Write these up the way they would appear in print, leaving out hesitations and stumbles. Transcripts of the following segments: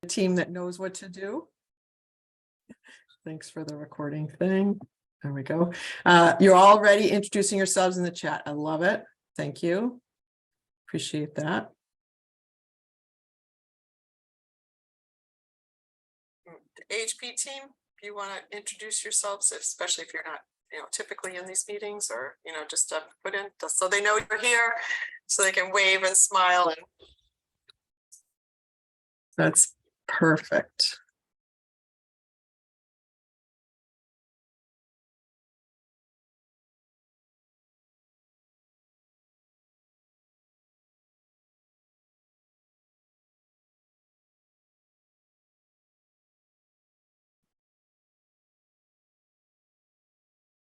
team that knows what to do. Thanks for the recording thing. There we go. You're already introducing yourselves in the chat. I love it. Thank you. Appreciate that. The HP team, if you want to introduce yourselves, especially if you're not, typically in these meetings, or, just put in just so they know you're here, so they can wave and smile. And that's perfect.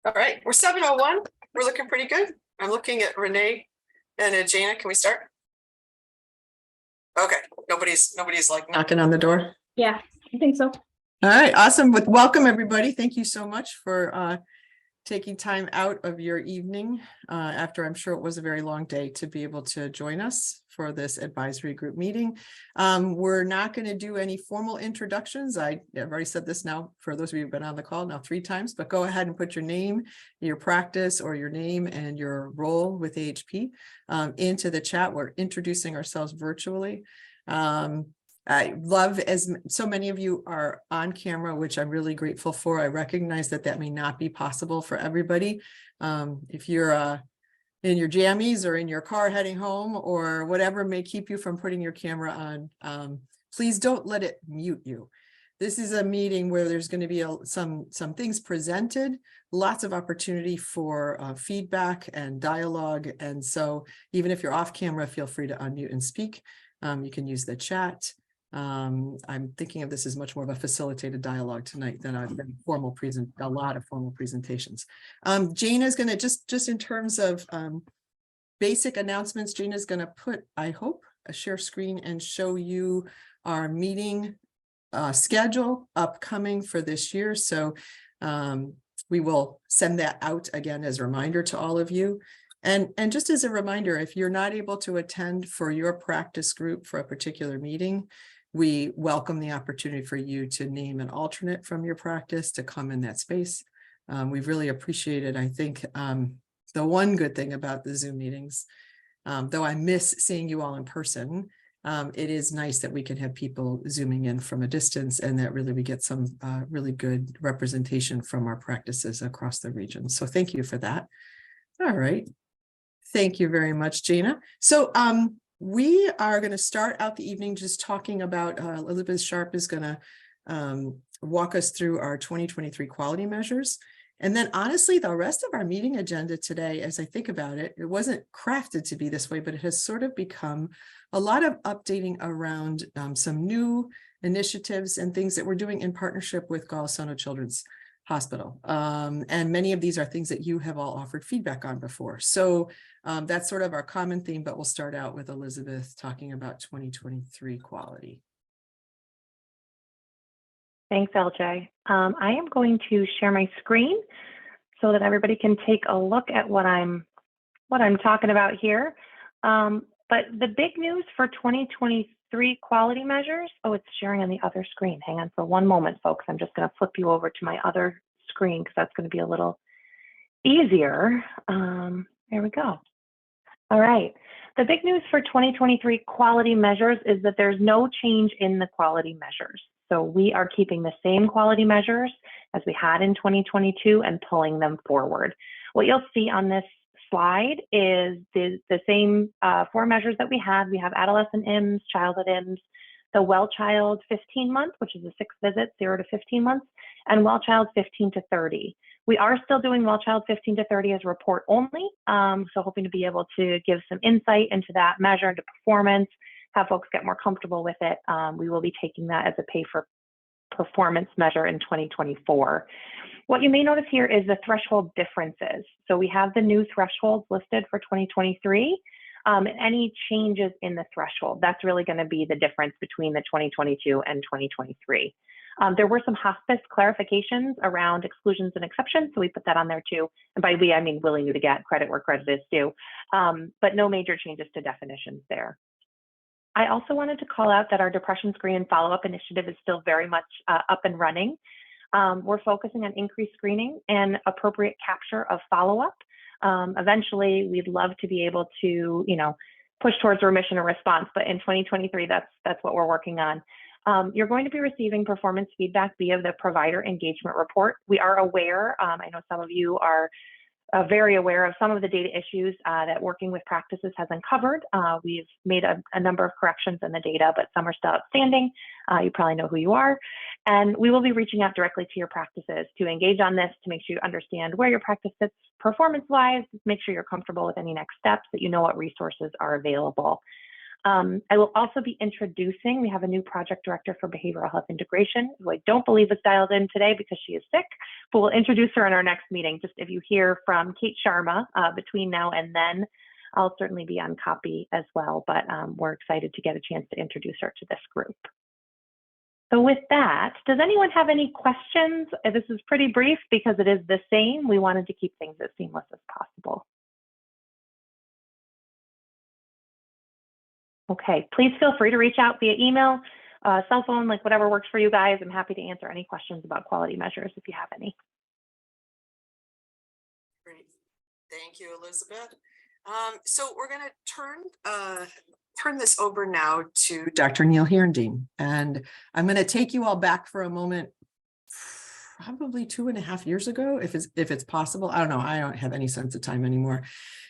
All right, we're 7:01. We're looking pretty good. I'm looking at Renee and Jana. Can we start? Okay, nobody's like knocking on the door. Yeah, I think so. All right, awesome. Welcome everybody. Thank you so much for taking time out of your evening after I'm sure it was a very long day to be able to join us for this advisory group meeting. We're not going to do any formal introductions. I've already said this now for those of you who've been on the call now 3 times, but go ahead and put your name, your practice, or your name and your role with AHP into the chat. We're introducing ourselves virtually. I love, as so many of you are on camera, which I'm really grateful for. I recognize that that may not be possible for everybody. If you're in your jammies or in your car heading home or whatever may keep you from putting your camera on, please don't let it mute you. This is a meeting where there's going to be some things presented, lots of opportunity for feedback and dialogue. And so even if you're off camera, feel free to unmute and speak. You can use the chat. I'm thinking of this as much more of a facilitated dialogue tonight than a lot of formal presentations. Jana is going to just in terms of basic announcements, Jana is going to put, I hope, a share screen and show you our meeting schedule upcoming for this year. So we will send that out again as a reminder to all of you. And just as a reminder, if you're not able to attend for your practice group for a particular meeting, we welcome the opportunity for you to name an alternate from your practice to come in that space. We've really appreciated, I think, the one good thing about the Zoom meetings, though I miss seeing you all in person, it is nice that we can have people zooming in from a distance and that really we get some really good representation from our practices across the region. So thank you for that. All right. Thank you very much, Jana. So we are going to start out the evening just talking about, Elizabeth Sharp is going to walk us through our 2023 quality measures. And then honestly, the rest of our meeting agenda today, as I think about it, it wasn't crafted to be this way, but it has sort of become a lot of updating around some new initiatives and things that we're doing in partnership with Golisano Children's Hospital. And many of these are things that you have all offered feedback on before. So that's sort of our common theme, but we'll start out with Elizabeth talking about 2023 quality. Thanks, LJ. I am going to share my screen so that everybody can take a look at what I'm talking about here. But the big news for 2023 quality measures, oh, it's sharing on the other screen. Hang on for one moment, folks. I'm just going to flip you over to my other screen because that's going to be a little easier. There we go. All right. The big news for 2023 quality measures is that there's no change in the quality measures. So we are keeping the same quality measures as we had in 2022 and pulling them forward. What you'll see on this slide is the same 4 measures that we had. We have adolescent IMS, childhood IMS, the well child 15 month, which is a 6 visit, 0 to 15 months, and well child 15 to 30. We are still doing well child 15 to 30 as report only. So hoping to be able to give some insight into that measure, into performance, have folks get more comfortable with it. We will be taking that as a pay for performance measure in 2024. What you may notice here is the threshold differences. So we have the new thresholds listed for 2023. And any changes in the threshold, that's really going to be the difference between the 2022 and 2023. There were some hospice clarifications around exclusions and exceptions, so we put that on there too. And by we, I mean willing you to get credit where credit is due, but no major changes to definitions there. I also wanted to call out that our depression screen and follow-up initiative is still very much up and running. We're focusing on increased screening and appropriate capture of follow-up. Eventually, we'd love to be able to, push towards remission and response, but in 2023, that's what we're working on. You're going to be receiving performance feedback via the provider engagement report. We are aware, I know some of you are very aware of some of the data issues that working with practices has uncovered. We've made a number of corrections in the data, but some are still outstanding. You probably know who you are. And we will be reaching out directly to your practices to engage on this, to make sure you understand where your practice sits performance-wise, make sure you're comfortable with any next steps, that you know what resources are available. I will also be introducing, we have a new project director for behavioral health integration, who I don't believe is dialed in today because she is sick, but we'll introduce her in our next meeting. Just if you hear from Kate Sharma between now and then, I'll certainly be on copy as well, but we're excited to get a chance to introduce her to this group. So with that, does anyone have any questions? This is pretty brief because it is the same. We wanted to keep things as seamless as possible. Okay, please feel free to reach out via email, cell phone, like whatever works for you guys. I'm happy to answer any questions about quality measures if you have any. Great. Thank you, Elizabeth. So we're going to turn this over now to Dr. Neil Herendeen, and I'm going to take you all back for a moment, probably 2.5 years ago, if it's possible. I don't know. I don't have any sense of time anymore.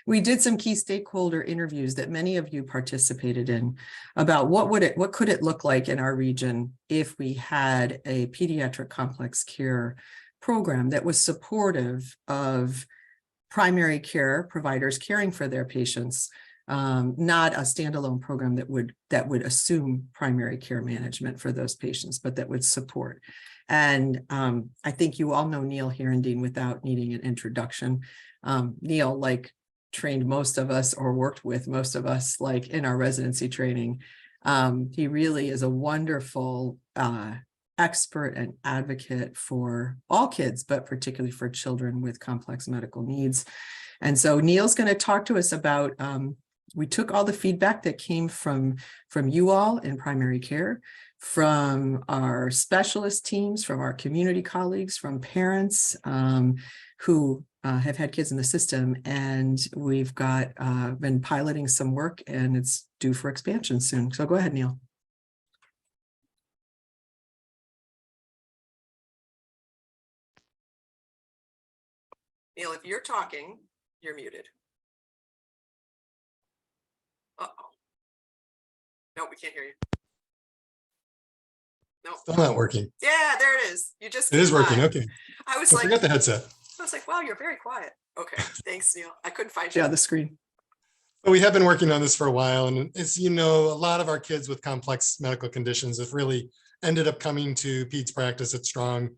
We did some key stakeholder interviews that many of you participated in about what could it look like in our region if we had a pediatric complex care program that was supportive of primary care providers caring for their patients, not a standalone program that would assume primary care management for those patients, but that would support. And I think you all know Neil Herendeen without needing an introduction. Neil, trained most of us or worked with most of us in our residency training. He really is a wonderful expert and advocate for all kids, but particularly for children with complex medical needs. And so Neil's going to talk to us about, we took all the feedback that came from you all in primary care, from our specialist teams, from our community colleagues, from parents who have had kids in the system, and we've got been piloting some work, and it's due for expansion soon. So go ahead, Neil. Neil, if you're talking, you're muted. Uh-oh. No, we can't hear you. No. Still not working. Yeah, there it is. You just. It is working. Okay. I was forget the headset. I was like, wow, you're very quiet. Okay. Thanks, Neil. I couldn't find you on the screen. But we have been working on this for a while. And as you know, a lot of our kids with complex medical conditions have really ended up coming to peds practice at Strong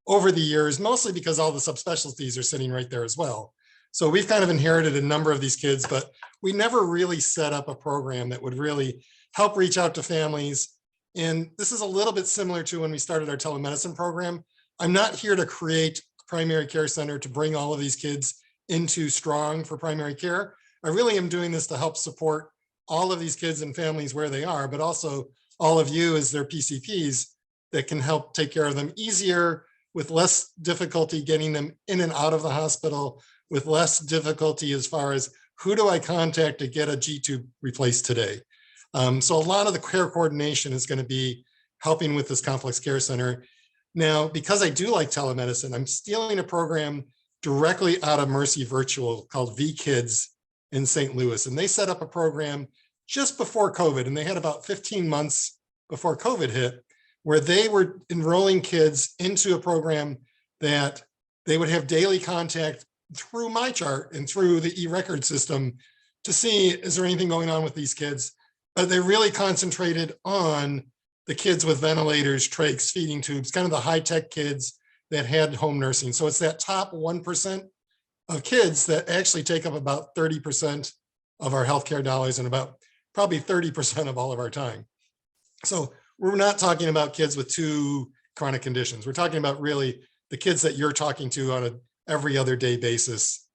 over the years, mostly because all the subspecialties are sitting right there as well. So we've kind of inherited a number of these kids, but we never really set up a program that would really help reach out to families. And this is a little bit similar to when we started our telemedicine program. I'm not here to create a primary care center to bring all of these kids into Strong for primary care. I really am doing this to help support all of these kids and families where they are, but also all of you as their PCPs that can help take care of them easier, with less difficulty getting them in and out of the hospital, with less difficulty as far as who do I contact to get a G-tube replaced today. So a lot of the care coordination is going to be helping with this complex care center. Now, because I do like telemedicine, I'm stealing a program directly out of Mercy Virtual called VKids in St. Louis. And they set up a program just before COVID, and they had about 15 months before COVID hit, where they were enrolling kids into a program that they would have daily contact through MyChart and through the e-record system to see, is there anything going on with these kids? They really concentrated on the kids with ventilators, trachs, feeding tubes, kind of the high-tech kids that had home nursing. So it's that top 1% of kids that actually take up about 30% of our healthcare dollars and about probably 30% of all of our time. So we're not talking about kids with 2 chronic conditions. We're talking about really the kids that you're talking to on an every other day basis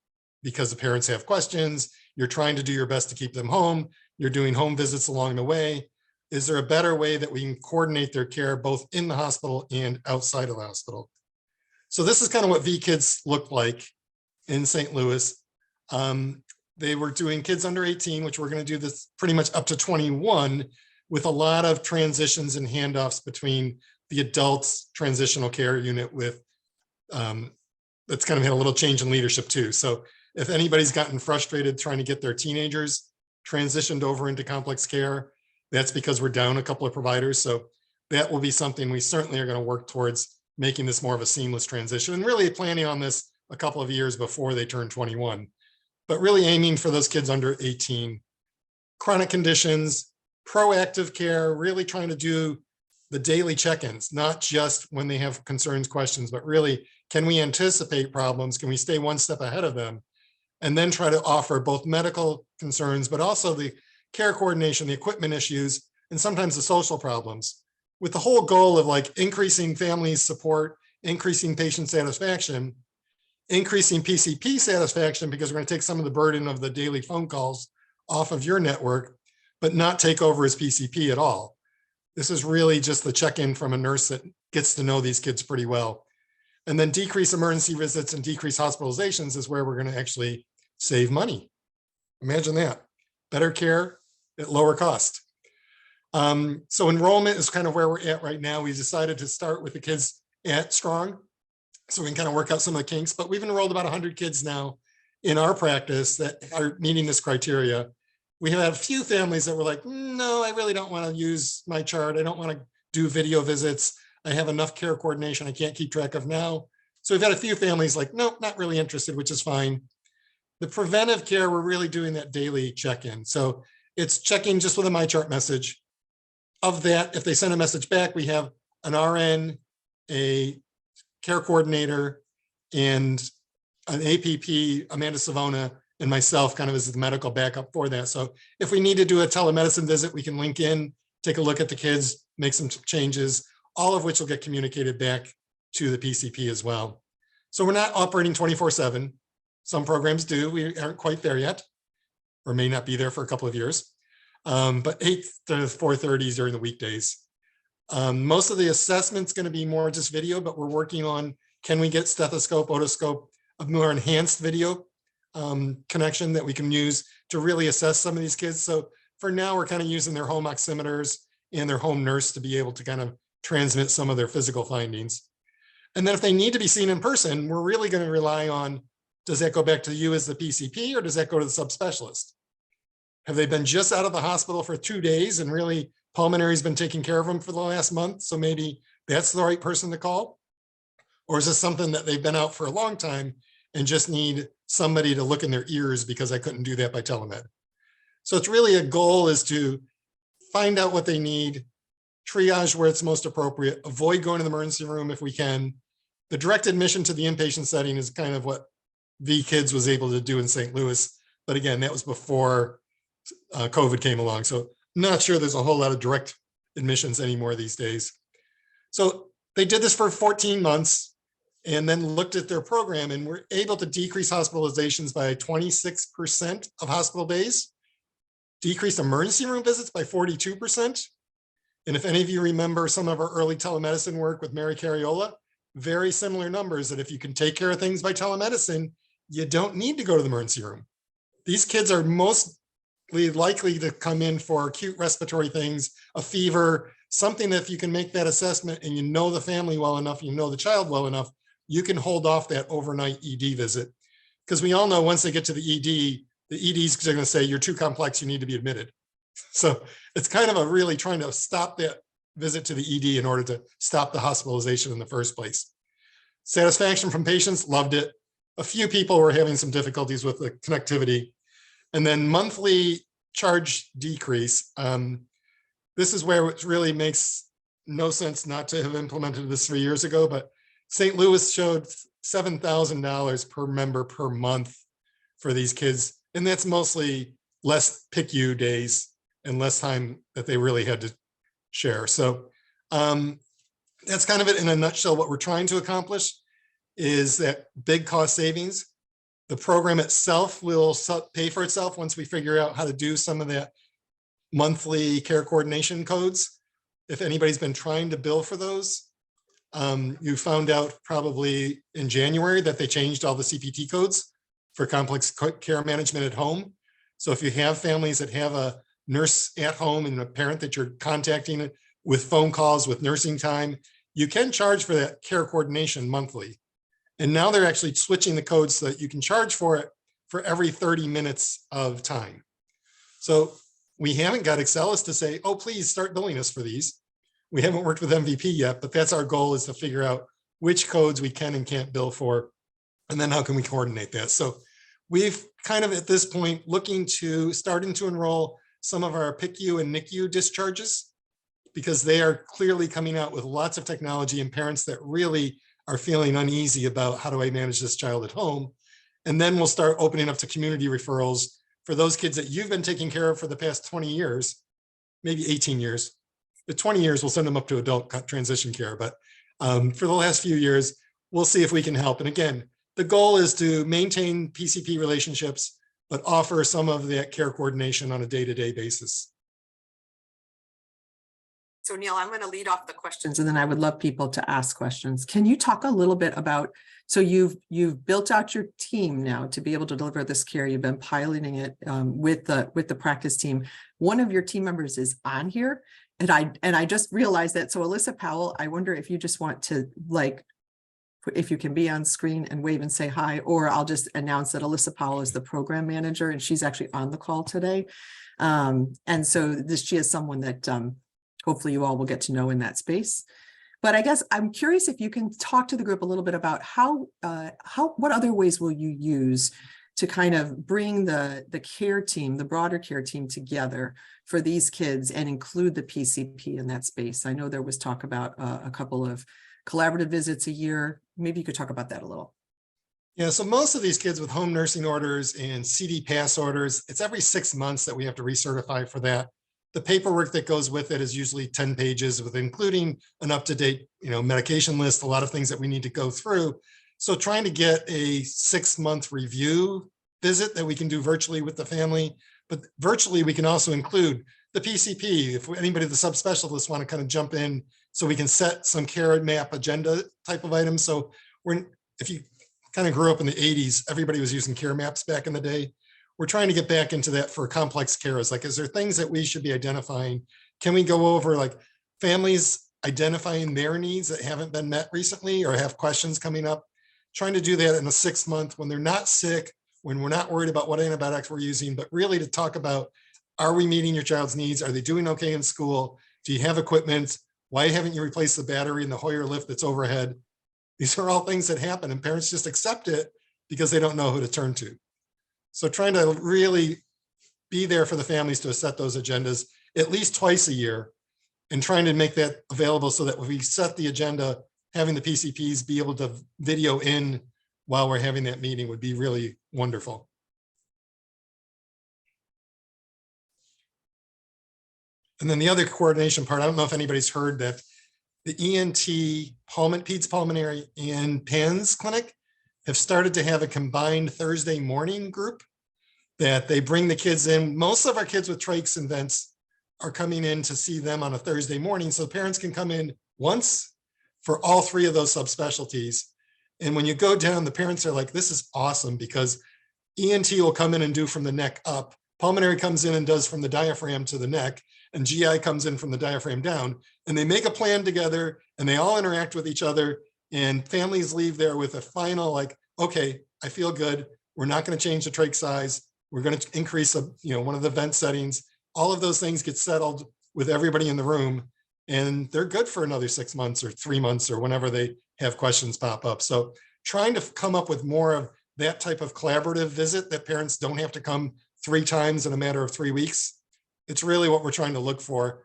because the parents have questions. You're trying to do your best to keep them home. You're doing home visits along the way. is there a better way that we can coordinate their care both in the hospital and outside of the hospital? So this is kind of what V-Kids looked like in St. Louis. They were doing kids under 18, which we're going to do this pretty much up to 21, with a lot of transitions and handoffs between the adults transitional care unit with, that's kind of had a little change in leadership too. So if anybody's gotten frustrated trying to get their teenagers transitioned over into complex care, that's because we're down a couple of providers. So that will be something we certainly are going to work towards, making this more of a seamless transition, and really planning on this a couple of years before they turn 21, but really aiming for those kids under 18. Chronic conditions, proactive care, really trying to do the daily check-ins, not just when they have concerns, questions, but really, can we anticipate problems? Can we stay one step ahead of them? And then try to offer both medical concerns, but also the care coordination, the equipment issues, and sometimes the social problems, with the whole goal of like increasing family support, increasing patient satisfaction, increasing PCP satisfaction, because we're going to take some of the burden of the daily phone calls off of your network, but not take over as PCP at all. This is really just the check-in from a nurse that gets to know these kids pretty well. And then decrease emergency visits and decrease hospitalizations is where we're going to actually save money. Imagine that. Better care at lower cost. So enrollment is kind of where we're at right now. We decided to start with the kids at Strong, so we can kind of work out some of the kinks, but we've enrolled about 100 kids now in our practice that are meeting this criteria. We have had a few families that were like, no, I really don't want to use my chart. I don't want to do video visits. I have enough care coordination I can't keep track of now. So we've had a few families like, nope, not really interested, which is fine. The preventive care, we're really doing that daily check-in. So it's checking just with a MyChart message. Of that, if they send a message back, we have an RN, a care coordinator, and an APP, Amanda Savona, and myself kind of as the medical backup for that. So if we need to do a telemedicine visit, we can link in, take a look at the kids, make some changes, all of which will get communicated back to the PCP as well. So we're not operating 24/7. Some programs do. We aren't quite there yet, or may not be there for a couple of years. But 8 to 4:30 during the weekdays. Most of the assessment's going to be more just video, but we're working on, can we get stethoscope, otoscope, a more enhanced video connection that we can use to really assess some of these kids. So for now, we're kind of using their home oximeters and their home nurse to be able to kind of transmit some of their physical findings. And then if they need to be seen in person, we're really going to rely on, does that go back to you as the PCP, or does that go to the subspecialist? Have they been just out of the hospital for 2 days and really pulmonary's been taking care of them for the last month? So maybe that's the right person to call? Or is this something that they've been out for a long time and just need somebody to look in their ears because I couldn't do that by telemed? So it's really a goal is to find out what they need, triage where it's most appropriate, avoid going to the emergency room if we can. The direct admission to the inpatient setting is kind of what V-Kids was able to do in St. Louis. But again, that was before COVID came along. So not sure there's a whole lot of direct admissions anymore these days. So they did this for 14 months and then looked at their program and were able to decrease hospitalizations by 26% of hospital days, decreased emergency room visits by 42%. And if any of you remember some of our early telemedicine work with Mary Carriola, very similar numbers that if you can take care of things by telemedicine, you don't need to go to the emergency room. These kids are mostly likely to come in for acute respiratory things, a fever, something that if you can make that assessment and you know the family well enough, you know the child well enough, you can hold off that overnight ED visit. Because we all know once they get to the EDs are going to say, you're too complex, you need to be admitted. So it's kind of a really trying to stop that visit to the ED in order to stop the hospitalization in the first place. Satisfaction from patients, loved it. A few people were having some difficulties with the connectivity. And then monthly charge decrease. This is where it really makes no sense not to have implemented this 3 years ago, but St. Louis showed $7,000 per member per month for these kids. And that's mostly less PICU days and less time that they really had to share. So that's kind of it in a nutshell. What we're trying to accomplish is that big cost savings. The program itself will pay for itself once we figure out how to do some of that monthly care coordination codes. If anybody's been trying to bill for those, you found out probably in January that they changed all the CPT codes for complex care management at home. So if you have families that have a nurse at home and a parent that you're contacting with phone calls, with nursing time, you can charge for that care coordination monthly. And now they're actually switching the codes so that you can charge for it for every 30 minutes of time. So we haven't got Excelis to say, oh, please start billing us for these. We haven't worked with MVP yet, but that's our goal, is to figure out which codes we can and can't bill for, and then how can we coordinate that. So we've kind of at this point starting to enroll some of our PICU and NICU discharges, because they are clearly coming out with lots of technology and parents that really are feeling uneasy about how do I manage this child at home. And then we'll start opening up to community referrals for those kids that you've been taking care of for the past 20 years, maybe 18 years. The 20 years, we'll send them up to adult transition care. But for the last few years, we'll see if we can help. And again, the goal is to maintain PCP relationships, but offer some of that care coordination on a day-to-day basis. So Neil, I'm going to lead off the questions, and then I would love people to ask questions. Can you talk a little bit about, so you've built out your team now to be able to deliver this care. You've been piloting it with the practice team. One of your team members is on here, and I just realized that. So Alyssa Powell, I wonder if you just want to, like, if you can be on screen and wave and say hi, or I'll just announce that Alyssa Powell is the program manager, and she's actually on the call today. And so she is someone that hopefully you all will get to know in that space. But I guess I'm curious if you can talk to the group a little bit about what other ways will you use to kind of bring the care team, the broader care team together for these kids and include the PCP in that space. I know there was talk about a couple of collaborative visits a year. Maybe you could talk about that a little. Yeah, so most of these kids with home nursing orders and CD pass orders, it's every 6 months that we have to recertify for that. The paperwork that goes with it is usually 10 pages, with including an up-to-date, medication list, a lot of things that we need to go through. So trying to get a 6-month review visit that we can do virtually with the family, but virtually we can also include the PCP. If anybody, the subspecialists, want to kind of jump in, so we can set some care map agenda type of items. So if you kind of grew up in the 80s, everybody was using care maps back in the day. We're trying to get back into that for complex care. Is like, is there things that we should be identifying? Can we go over like families identifying their needs that haven't been met recently or have questions coming up? Trying to do that in a 6-month when they're not sick, when we're not worried about what antibiotics we're using, but really to talk about, are we meeting your child's needs? Are they doing okay in school? Do you have equipment? Why haven't you replaced the battery in the Hoyer lift that's overhead? These are all things that happen, and parents just accept it because they don't know who to turn to. So trying to really be there for the families to set those agendas at least twice a year, and trying to make that available so that when we set the agenda, having the PCPs be able to video in while we're having that meeting would be really wonderful. And then the other coordination part, I don't know if anybody's heard that the ENT, Peds Pulmonary, and PANS Clinic have started to have a combined Thursday morning group that they bring the kids in. Most of our kids with trachs and vents are coming in to see them on a Thursday morning. So parents can come in once for all 3 of those subspecialties. And when you go down, the parents are like, this is awesome, because ENT will come in and do from the neck up. Pulmonary comes in and does from the diaphragm to the neck, and GI comes in from the diaphragm down. And they make a plan together, and they all interact with each other. And families leave there with a final, like, okay, I feel good. We're not going to change the trach size. We're going to increase one of the vent settings. All of those things get settled with everybody in the room, and they're good for another 6 months or 3 months or whenever they have questions pop up. So trying to come up with more of that type of collaborative visit that parents don't have to come 3 times in a matter of 3 weeks. It's really what we're trying to look for.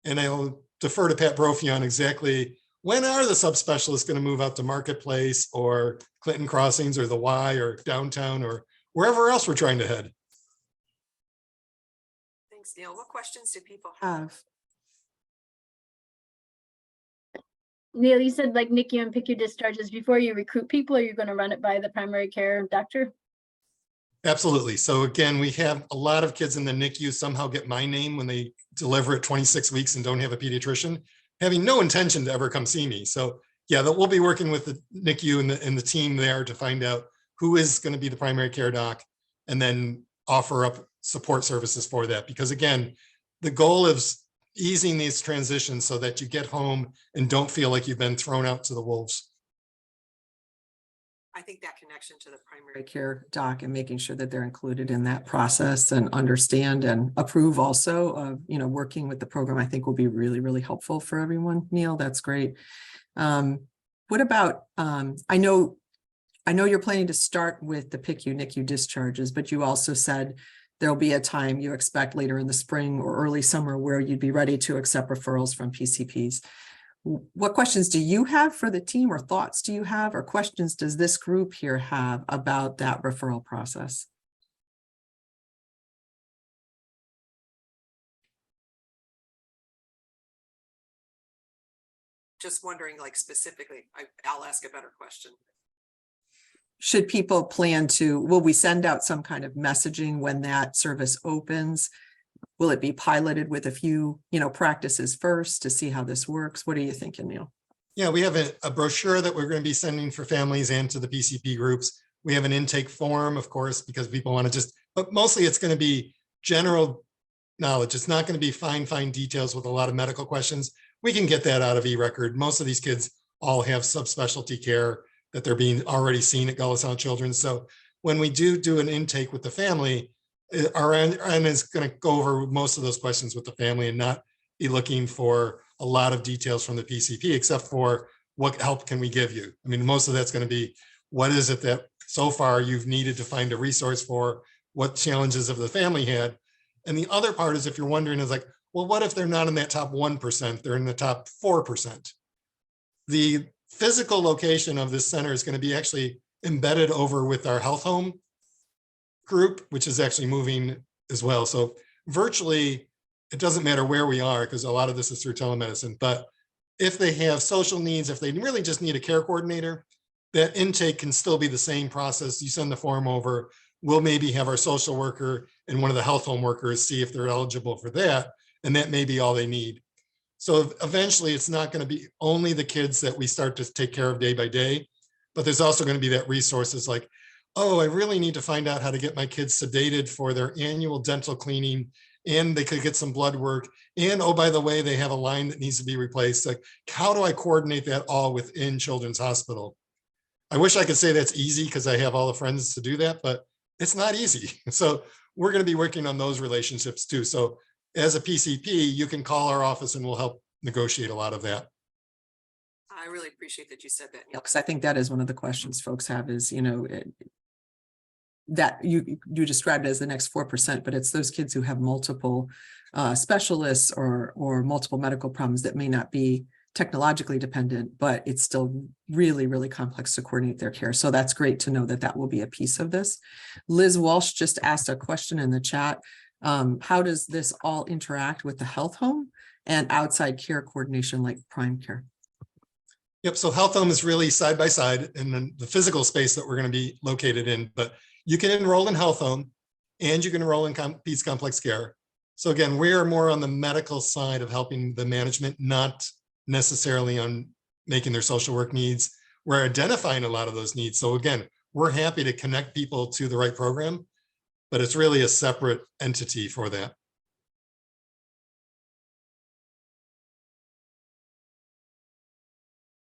And I'll defer to Pat Brophy on exactly when are the subspecialists going to move out to Marketplace or Clinton Crossings or the Y or downtown or wherever else we're trying to head. Thanks, Neil. What questions do people have? Neil, you said like NICU and PICU discharges before you recruit people, or you're going to run it by the primary care doctor? Absolutely. So again, we have a lot of kids in the NICU somehow get my name when they deliver at 26 weeks and don't have a pediatrician, having no intention to ever come see me. So yeah, that we'll be working with the NICU and the team there to find out who is going to be the primary care doc, and then offer up support services for that. Because again, the goal is easing these transitions so that you get home and don't feel like you've been thrown out to the wolves. I think that connection to the primary care doc and making sure that they're included in that process and understand and approve also of, working with the program, I think will be really, really helpful for everyone. Neil, that's great. What about, I know you're planning to start with the PICU NICU discharges, but you also said there'll be a time you expect later in the spring or early summer where you'd be ready to accept referrals from PCPs. What questions do you have for the team, or thoughts do you have, or questions does this group here have about that referral process? Just wondering, like specifically, I'll ask a better question. Should people plan to, will we send out some kind of messaging when that service opens? Will it be piloted with a few, practices first to see how this works? What are you thinking, Neil? Yeah, we have a brochure that we're going to be sending for families and to the PCP groups. We have an intake form, of course, because people want to but mostly it's going to be general knowledge. It's not going to be fine details with a lot of medical questions. We can get that out of eRecord. Most of these kids all have subspecialty care that they're being already seen at Gullah Sound Children's. So when we do an intake with the family, our end is going to go over most of those questions with the family and not be looking for a lot of details from the PCP, except for what help can we give you? I mean, most of that's going to be, what is it that so far you've needed to find a resource for? What challenges have the family had? And the other part is, if you're wondering, is like, well, what if they're not in that top 1%? They're in the top 4%. The physical location of this center is going to be actually embedded over with our health home group, which is actually moving as well. So virtually, it doesn't matter where we are, because a lot of this is through telemedicine. But if they have social needs, if they really just need a care coordinator, that intake can still be the same process. You send the form over, we'll maybe have our social worker and one of the health home workers see if they're eligible for that. And that may be all they need. So eventually it's not going to be only the kids that we start to take care of day by day, but there's also going to be that resources like, oh, I really need to find out how to get my kids sedated for their annual dental cleaning, and they could get some blood work. And oh, by the way, they have a line that needs to be replaced. Like, how do I coordinate that all within Children's Hospital? I wish I could say that's easy because I have all the friends to do that, but it's not easy. So we're going to be working on those relationships too. So as a PCP, you can call our office and we'll help negotiate a lot of that. I really appreciate that you said that, Neil, because I think that is one of the questions folks have is, that you described as the next 4%, but it's those kids who have multiple specialists or multiple medical problems that may not be technologically dependent, but it's still really, really complex to coordinate their care. So that's great to know that that will be a piece of this. Liz Walsh just asked a question in the chat. How does this all interact with the health home and outside care coordination like prime care? Yep. So health home is really side by side in the physical space that we're going to be located in, but you can enroll in health home and you can enroll in PEDS complex care. So again, we are more on the medical side of helping the management, not necessarily on making their social work needs. We're identifying a lot of those needs. So again, we're happy to connect people to the right program, but it's really a separate entity for that.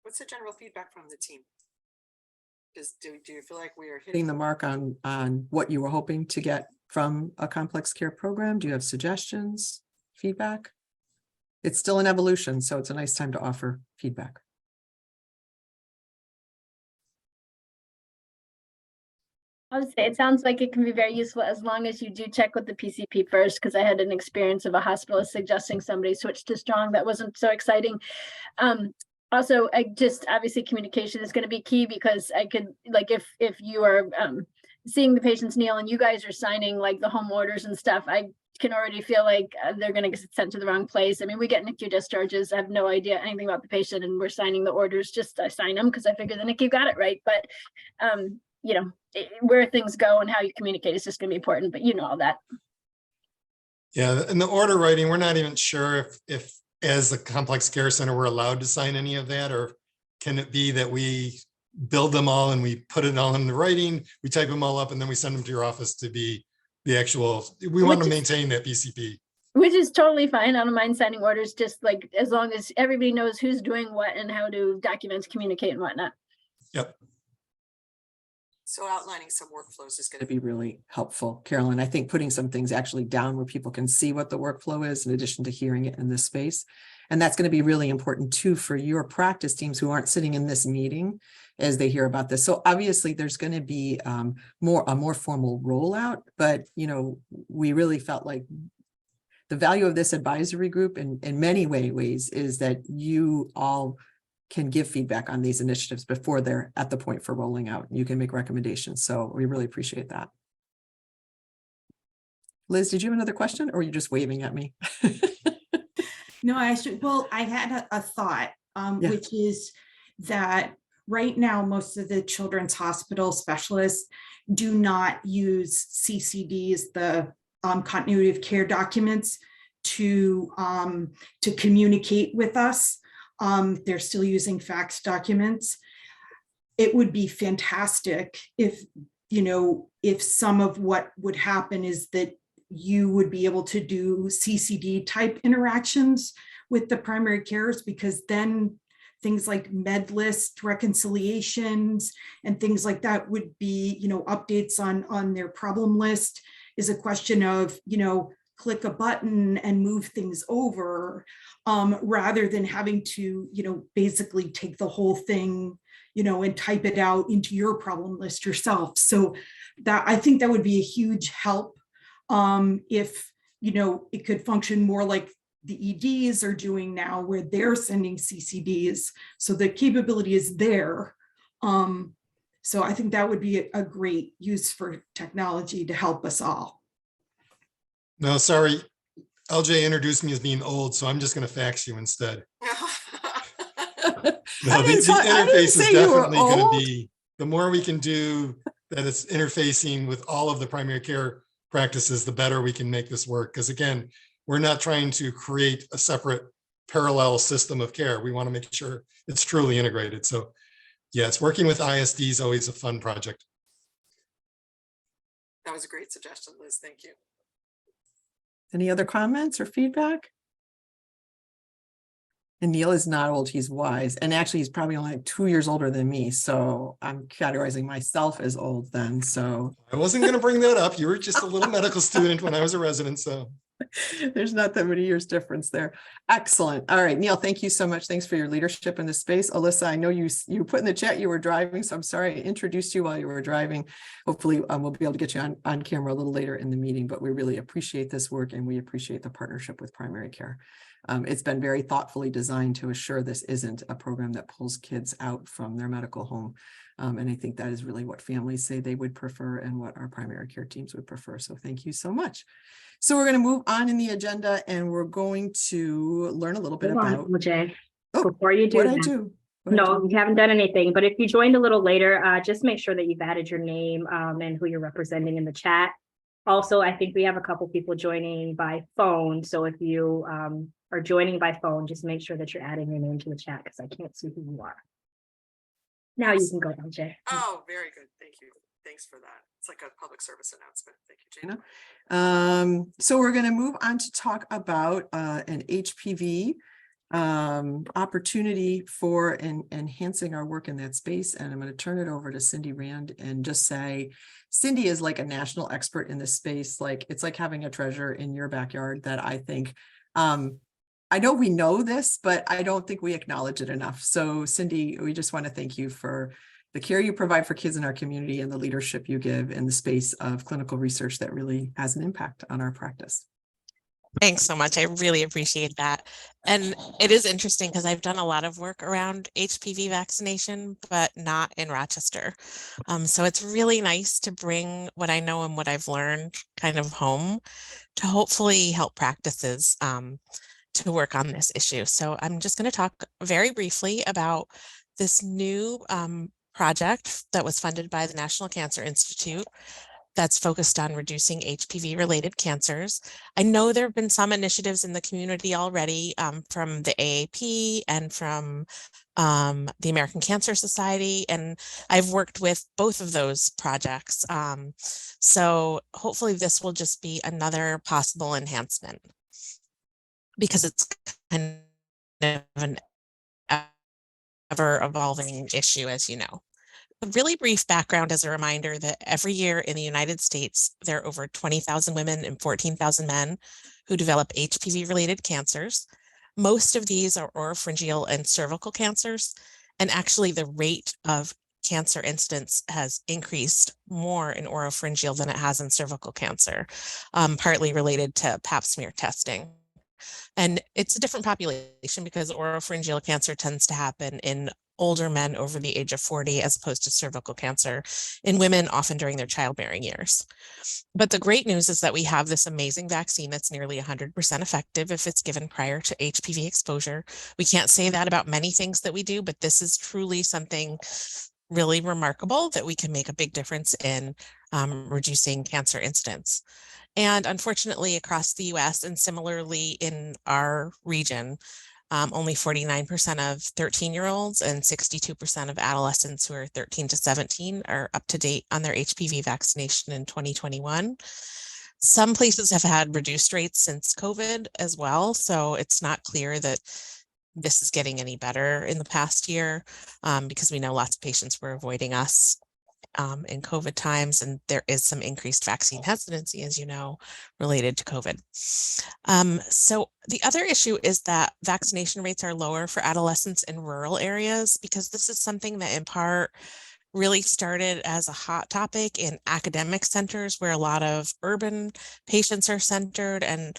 What's the general feedback from the team? Do you feel like we are hitting the mark on what you were hoping to get from a complex care program? Do you have suggestions, feedback? It's still an evolution, so it's a nice time to offer feedback. I would say it sounds like it can be very useful as long as you do check with the PCP first, because I had an experience of a hospitalist suggesting somebody switch to Strong. That wasn't so exciting. Also, obviously communication is going to be key, because I could, like, if you are seeing the patients, Neil, and you guys are signing like the home orders and stuff, I can already feel like they're going to get sent to the wrong place. I mean, we get NICU discharges. I have no idea anything about the patient, and we're signing the orders. I sign them because I figure the NICU got it right. But where things go and how you communicate is just going to be important, but you know all that. Yeah, in the order writing, we're not even sure if as the complex care center, we're allowed to sign any of that, or can it be that we build them all and we put it all in the writing, we type them all up, and then we send them to your office to be the actual, we want to maintain that PCP. Which is totally fine. I don't mind signing orders, just like as long as everybody knows who's doing what and how do documents communicate and whatnot. Yep. So outlining some workflows is going to be really helpful, Carolyn. I think putting some things actually down where people can see what the workflow is in addition to hearing it in this space. And that's going to be really important too for your practice teams who aren't sitting in this meeting as they hear about this. So obviously there's going to be a more formal rollout, but we really felt like the value of this advisory group in many ways is that you all can give feedback on these initiatives before they're at the point for rolling out. You can make recommendations. So we really appreciate that. Liz, did you have another question or are you just waving at me? No, I had a thought, which is that right now, most of the children's hospital specialists do not use CCDs, the continuity of care documents, to communicate with us. They're still using fax documents. It would be fantastic if some of what would happen is that you would be able to do CCD type interactions with the primary carers, because then things like med list reconciliations and things like that would be, updates on their problem list is a question of, click a button and move things over, rather than having to, basically take the whole thing, and type it out into your problem list yourself. So that, I think that would be a huge help. If, it could function more like the EDs are doing now, where they're sending CCDs. So the capability is there. So I think that would be a great use for technology to help us all. No, sorry. LJ introduced me as being old, so I'm just going to fax you instead. No, the interface is definitely going to be, the more we can do that it's interfacing with all of the primary care practices, the better we can make this work. Because again, we're not trying to create a separate parallel system of care. We want to make sure it's truly integrated. So yes, working with ISD is always a fun project. That was a great suggestion, Liz. Thank you. Any other comments or feedback? And Neil is not old, he's wise. And actually, he's probably only like 2 years older than me. So I'm categorizing myself as old then. So I wasn't going to bring that up. You were just a little medical student when I was a resident. So there's not that many years difference there. Excellent. All right, Neil, thank you so much. Thanks for your leadership in this space. Alyssa, I know you put in the chat you were driving, so I'm sorry I introduced you while you were driving. Hopefully we'll be able to get you on camera a little later in the meeting, but we really appreciate this work and we appreciate the partnership with primary care. It's been very thoughtfully designed to assure this isn't a program that pulls kids out from their medical home. And I think that is really what families say they would prefer and what our primary care teams would prefer. So thank you so much. So we're going to move on in the agenda and we're going to learn a little bit about. Jay, before you do what that, I do. No, you haven't done anything, but if you joined a little later, just make sure that you've added your name and who you're representing in the chat. Also, I think we have a couple people joining by phone. So if you are joining by phone, just make sure that you're adding your name to the chat because I can't see who you are. Now you can go on, Jay. Oh, very good. Thank you. Thanks for that. It's like a public service announcement. Thank you, Jana. So we're going to move on to talk about an HPV opportunity for enhancing our work in that space. And I'm going to turn it over to Cindy Rand and just say, Cindy is like a national expert in this space. Like it's like having a treasure in your backyard that I think, I know we know this, but I don't think we acknowledge it enough. So Cindy, we just want to thank you for the care you provide for kids in our community and the leadership you give in the space of clinical research that really has an impact on our practice. Thanks so much. I really appreciate that. And it is interesting because I've done a lot of work around HPV vaccination, but not in Rochester. So it's really nice to bring what I know and what I've learned kind of home to hopefully help practices to work on this issue. So I'm just going to talk very briefly about this new project that was funded by the National Cancer Institute that's focused on reducing HPV-related cancers. I know there have been some initiatives in the community already from the AAP and from the American Cancer Society, and I've worked with both of those projects. So hopefully this will just be another possible enhancement, because it's kind of an ever-evolving issue, as you know. A really brief background as a reminder that every year in the United States, there are over 20,000 women and 14,000 men who develop HPV-related cancers. Most of these are oropharyngeal and cervical cancers, and actually the rate of cancer incidence has increased more in oropharyngeal than it has in cervical cancer, partly related to Pap smear testing. And it's a different population because oropharyngeal cancer tends to happen in older men over the age of 40, as opposed to cervical cancer in women, often during their childbearing years. But the great news is that we have this amazing vaccine that's nearly 100% effective if it's given prior to HPV exposure. We can't say that about many things that we do, but this is truly something really remarkable that we can make a big difference in reducing cancer incidence. And unfortunately, across the US and similarly in our region, only 49% of 13-year-olds and 62% of adolescents who are 13 to 17 are up to date on their HPV vaccination in 2021. Some places have had reduced rates since COVID as well, so it's not clear that this is getting any better in the past year, because we know lots of patients were avoiding us in COVID times, and there is some increased vaccine hesitancy, as you know, related to COVID. So the other issue is that vaccination rates are lower for adolescents in rural areas, because this is something that in part really started as a hot topic in academic centers where a lot of urban patients are centered, and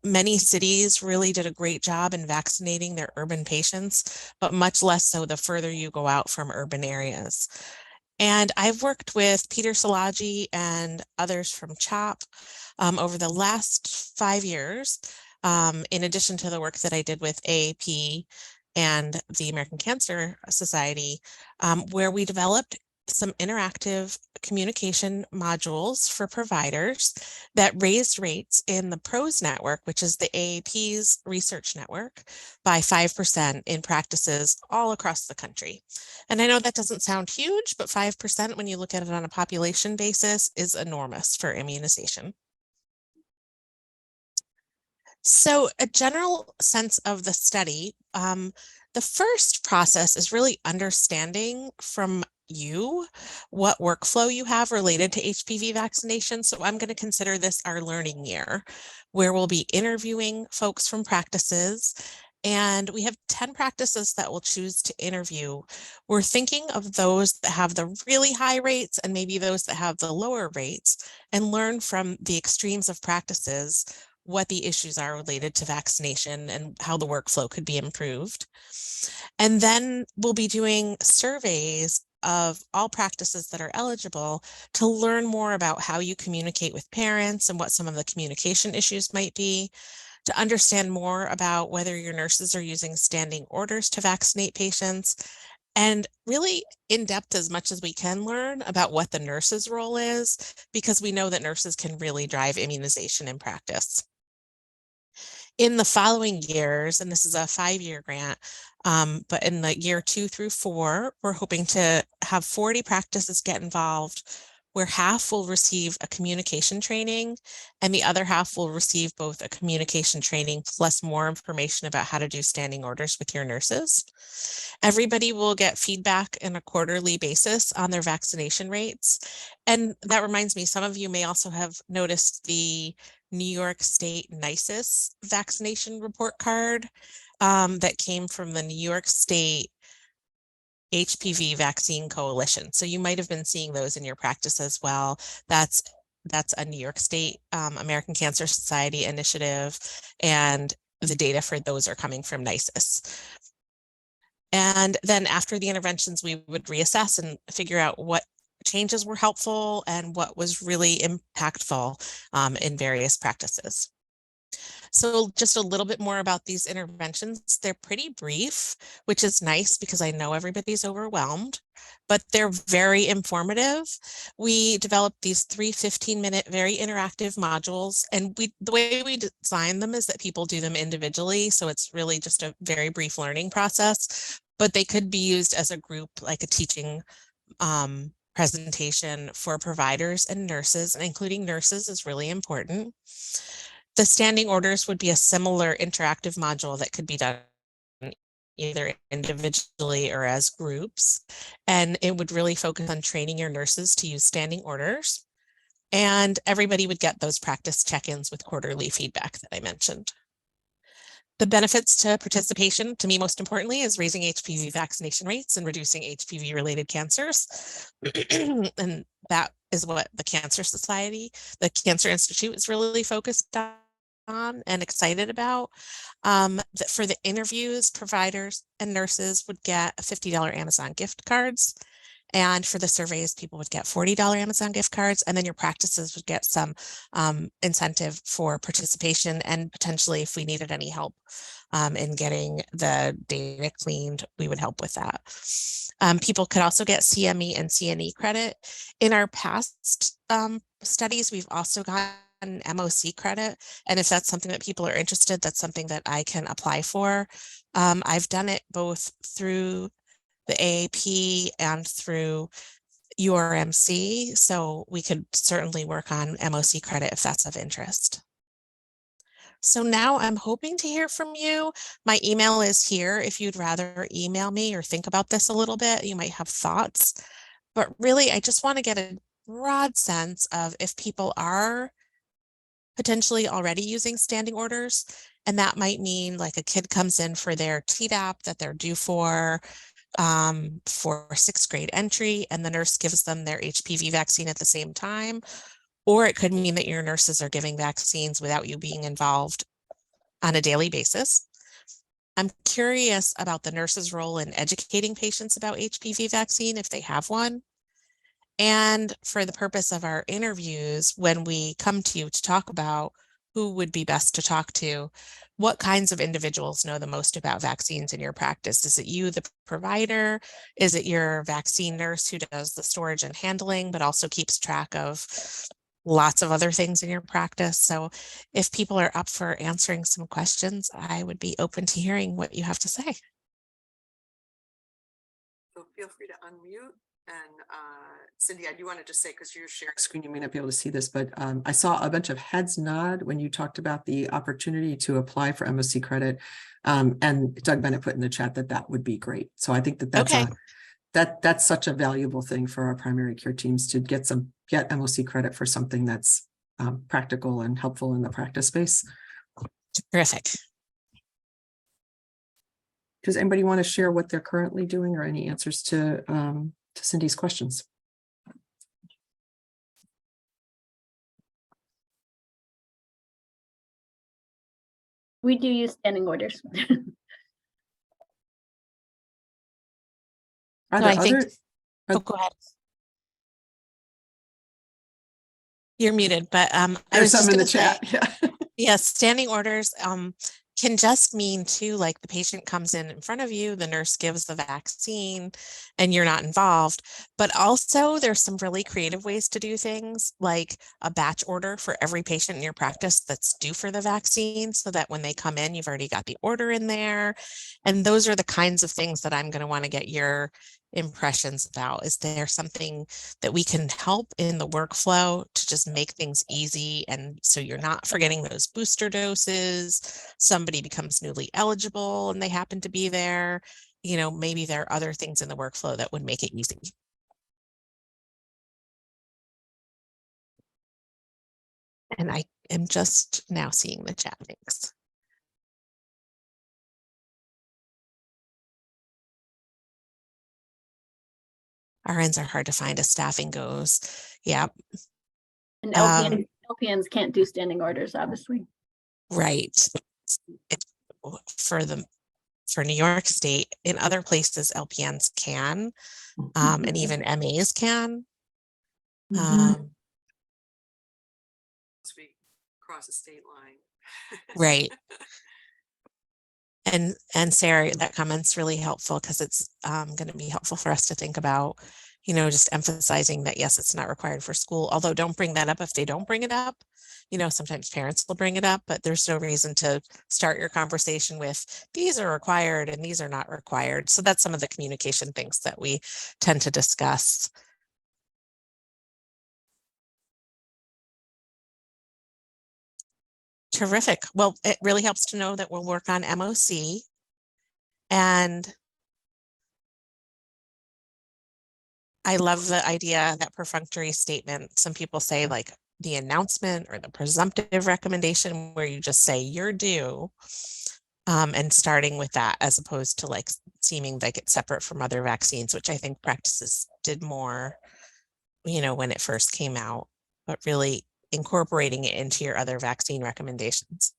many cities really did a great job in vaccinating their urban patients, but much less so the further you go out from urban areas. And I've worked with Peter Szilagyi and others from CHOP over the last 5 years, in addition to the work that I did with AAP and the American Cancer Society, where we developed some interactive communication modules for providers that raised rates in the PROS network, which is the AAP's research network, by 5% in practices all across the country. And I know that doesn't sound huge, but 5% when you look at it on a population basis is enormous for immunization. So a general sense of the study, the first process is really understanding from you what workflow you have related to HPV vaccination. So I'm going to consider this our learning year, where we'll be interviewing folks from practices. And we have 10 practices that we'll choose to interview. We're thinking of those that have the really high rates and maybe those that have the lower rates, and learn from the extremes of practices what the issues are related to vaccination and how the workflow could be improved. And then we'll be doing surveys of all practices that are eligible to learn more about how you communicate with parents and what some of the communication issues might be, to understand more about whether your nurses are using standing orders to vaccinate patients, and really in depth as much as we can learn about what the nurse's role is, because we know that nurses can really drive immunization in practice. In the following years, and this is a 5-year grant, but in the year 2 through 4, we're hoping to have 40 practices get involved, where half will receive a communication training and the other half will receive both a communication training plus more information about how to do standing orders with your nurses. Everybody will get feedback on a quarterly basis on their vaccination rates. And that reminds me, some of you may also have noticed the New York State NICIS vaccination report card that came from the New York State HPV Vaccine Coalition. So you might have been seeing those in your practice as well. That's a New York State American Cancer Society initiative, and the data for those are coming from NICIS. And then after the interventions, we would reassess and figure out what changes were helpful and what was really impactful in various practices. So just a little bit more about these interventions. They're pretty brief, which is nice because I know everybody's overwhelmed, but they're very informative. We developed these 3 15-minute, very interactive modules, and the way we design them is that people do them individually. So it's really just a very brief learning process, but they could be used as a group, like a teaching presentation for providers and nurses, and including nurses is really important. The standing orders would be a similar interactive module that could be done either individually or as groups. And it would really focus on training your nurses to use standing orders. And everybody would get those practice check-ins with quarterly feedback that I mentioned. The benefits to participation, to me, most importantly, is raising HPV vaccination rates and reducing HPV-related cancers. And that is what the Cancer Society, the Cancer Institute is really focused on and excited about. For the interviews, providers and nurses would get $50 Amazon gift cards. And for the surveys, people would get $40 Amazon gift cards, and then your practices would get some incentive for participation, and potentially if we needed any help in getting the data cleaned, we would help with that. People could also get CME and CNE credit. In our past studies, we've also gotten MOC credit, and if that's something that people are interested, that's something that I can apply for. I've done it both through the AAP and through URMC, so we could certainly work on MOC credit if that's of interest. So now I'm hoping to hear from you. My email is here if you'd rather email me or think about this a little bit. You might have thoughts, but really I just want to get a broad sense of if people are potentially already using standing orders, and that might mean like a kid comes in for their Tdap that they're due for 6th grade entry, and the nurse gives them their HPV vaccine at the same time. Or it could mean that your nurses are giving vaccines without you being involved on a daily basis. I'm curious about the nurse's role in educating patients about HPV vaccine if they have one. And for the purpose of our interviews, when we come to you to talk about who would be best to talk to, what kinds of individuals know the most about vaccines in your practice? Is it you, the provider? Is it your vaccine nurse who does the storage and handling, but also keeps track of lots of other things in your practice? So if people are up for answering some questions, I would be open to hearing what you have to say. So feel free to unmute. And Cindy, I do want to just say, because you're sharing screen, you may not be able to see this, but I saw a bunch of heads nod when you talked about the opportunity to apply for MOC credit. And Doug Bennett put in the chat that that would be great. So I think that that's Okay. that's such a valuable thing for our primary care teams to get MOC credit for something that's practical and helpful in the practice space. Terrific. Does anybody want to share what they're currently doing or any answers to Cindy's questions? We do use standing orders. Are So there I think, other? oh, go ahead. You're muted, but I There's was some just in the going to say, chat. Yeah. yes, standing orders can just mean too, like the patient comes in front of you, the nurse gives the vaccine and you're not involved. But also there's some really creative ways to do things, like a batch order for every patient in your practice that's due for the vaccine, so that when they come in, you've already got the order in there. And those are the kinds of things that I'm going to want to get your impressions about. Is there something that we can help in the workflow to just make things easy, and so you're not forgetting those booster doses? Somebody becomes newly eligible and they happen to be there, maybe there are other things in the workflow that would make it easy. And I am just now seeing the chat. Thanks. RNs are hard to find as staffing goes. Yeah. And LPNs can't do standing orders, obviously. Right. For New York State, in other places, LPNs can, and even MAs can. Once we cross a state line. Right. And Sarah, that comment's really helpful because it's going to be helpful for us to think about, just emphasizing that, yes, it's not required for school, although don't bring that up if they don't bring it up. Sometimes parents will bring it up, but there's no reason to start your conversation with these are required and these are not required. So that's some of the communication things that we tend to discuss. Terrific. Well, it really helps to know that we'll work on MOC. And I love the idea, that perfunctory statement. Some people say like the announcement or the presumptive recommendation, where you just say you're due, and starting with that, as opposed to like seeming like it's separate from other vaccines, which I think practices did more, when it first came out, but really incorporating it into your other vaccine recommendations.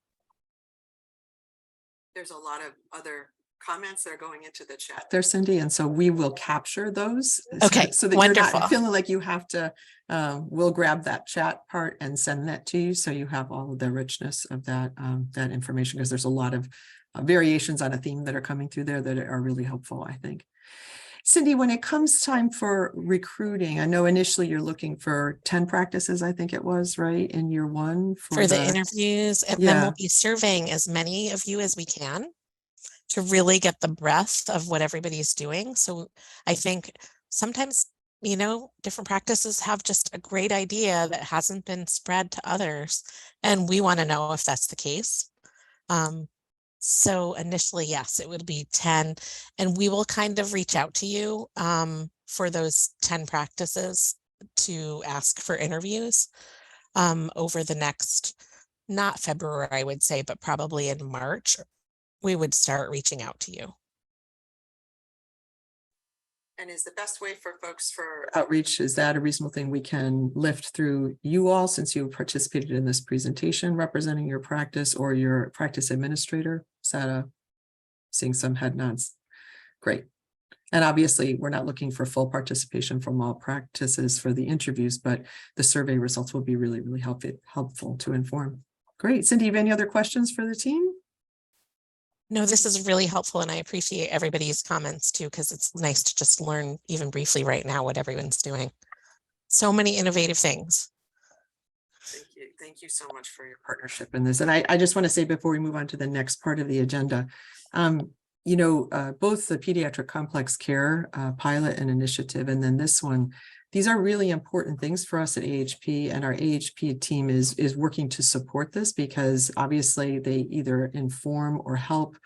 There's a lot of other comments that are going into the chat there, Cindy, and so we will capture those. Okay, so that wonderful. You're not feeling like you have to, we'll grab that chat part and send that to you, so you have all of the richness of that, that information, because there's a lot of variations on a theme that are coming through there that are really helpful, I think. Cindy, when it comes time for recruiting, I know initially you're looking for 10 practices, I think it was, right, in year one for the interviews, and then we'll be surveying as many of you as we can to really get the breadth of what everybody's doing. So I think sometimes, different practices have just a great idea that hasn't been spread to others, and we want to know if that's the case. So initially, yes, it would be 10, and we will kind of reach out to you for those 10 practices to ask for interviews over the next, not February, I would say, but probably in March, we would start reaching out to you. And is the best way for folks for outreach, is that a reasonable thing we can lift through you all, since you participated in this presentation representing your practice, or your practice administrator? Is that seeing some head nods? Great. And obviously we're not looking for full participation from all practices for the interviews, but the survey results will be really, really helpful to inform. Great. Cindy, you have any other questions for the team? No, this is really helpful, and I appreciate everybody's comments too, because it's nice to just learn even briefly right now what everyone's doing. So many innovative things. Thank you. Thank you so much for your partnership in this. And I just want to say, before we move on to the next part of the agenda, both the pediatric complex care pilot and initiative, and then this one, these are really important things for us at AHP, and our AHP team is working to support this, because obviously they either inform or help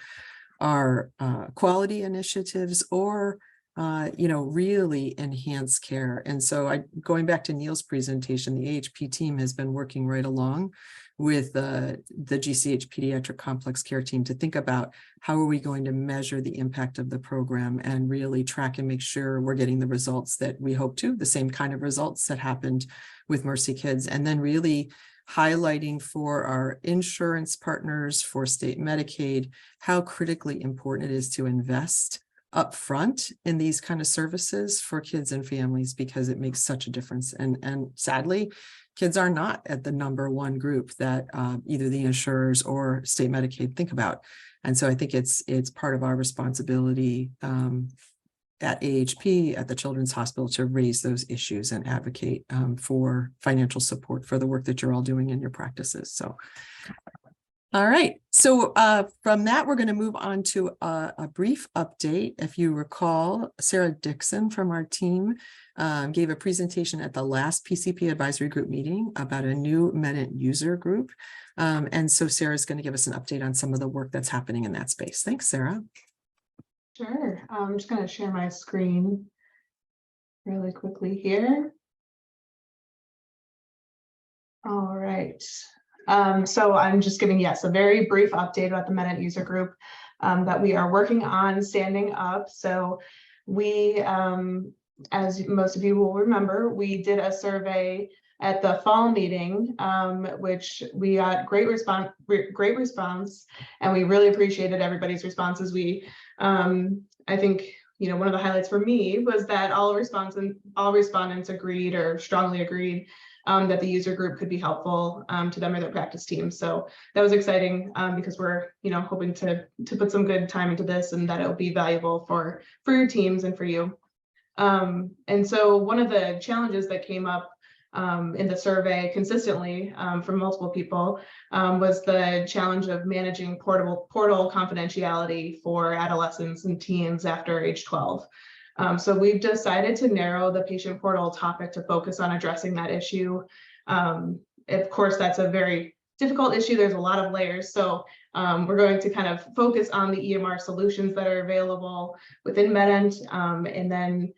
our quality initiatives, or really enhance care. And so going back to Neil's presentation, the AHP team has been working right along with the GCH Pediatric Complex Care team to think about how are we going to measure the impact of the program, and really track and make sure we're getting the results that we hope to, the same kind of results that happened with Mercy Kids. And then really highlighting for our insurance partners, for state Medicaid, how critically important it is to invest upfront in these kind of services for kids and families, because it makes such a difference. And sadly, kids are not at the #1 group that either the insurers or state Medicaid think about. And so I think it's part of our responsibility at AHP, at the Children's Hospital, to raise those issues and advocate for financial support for the work that you're all doing in your practices. So, all right. So from that, we're going to move on to a brief update. If you recall, Sarah Dixon from our team gave a presentation at the last PCP advisory group meeting about a new Medit user group. And so Sarah's going to give us an update on some of the work that's happening in that space. Thanks, Sarah. Sure. I'm just going to share my screen really quickly here. All right. So I'm just giving, a very brief update about the Medit user group that we are working on standing up. So we, as most of you will remember, we did a survey at the fall meeting, which we got great response, and we really appreciated everybody's responses. We, I think, one of the highlights for me was that all respondents agreed, or strongly agreed, that the user group could be helpful to them or their practice team. So that was exciting because we're, hoping to put some good time into this and that it will be valuable for your teams and for you. And so one of the challenges that came up in the survey consistently from multiple people was the challenge of managing portal confidentiality for adolescents and teens after age 12. So we've decided to narrow the patient portal topic to focus on addressing that issue. Of course, that's a very difficult issue. There's a lot of layers. So we're going to kind of focus on the EMR solutions that are available within MedEnt, and then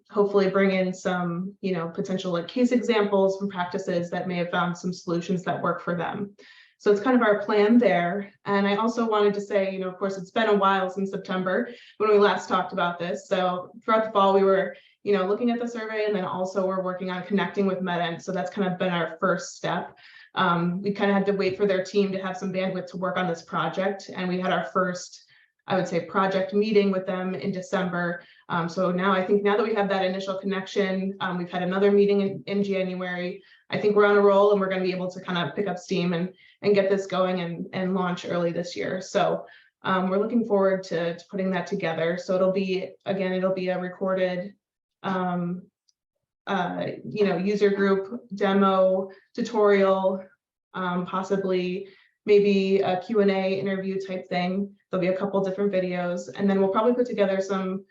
hopefully bring in some, potential like case examples from practices that may have found some solutions that work for them. So it's kind of our plan there. And I also wanted to say, of course, it's been a while since September when we last talked about this. So throughout the fall, we were, looking at the survey, and then also we're working on connecting with MedEnt. So that's kind of been our first step. We kind of had to wait for their team to have some bandwidth to work on this project. And we had our first, I would say, project meeting with them in December. So now I think now that we have that initial connection, we've had another meeting in January. I think we're on a roll and we're going to be able to kind of pick up steam and get this going and launch early this year. So we're looking forward to putting that together. So it'll be a recorded, user group demo tutorial, possibly maybe a Q&A interview type thing. There'll be a couple different videos, and then we'll probably put together some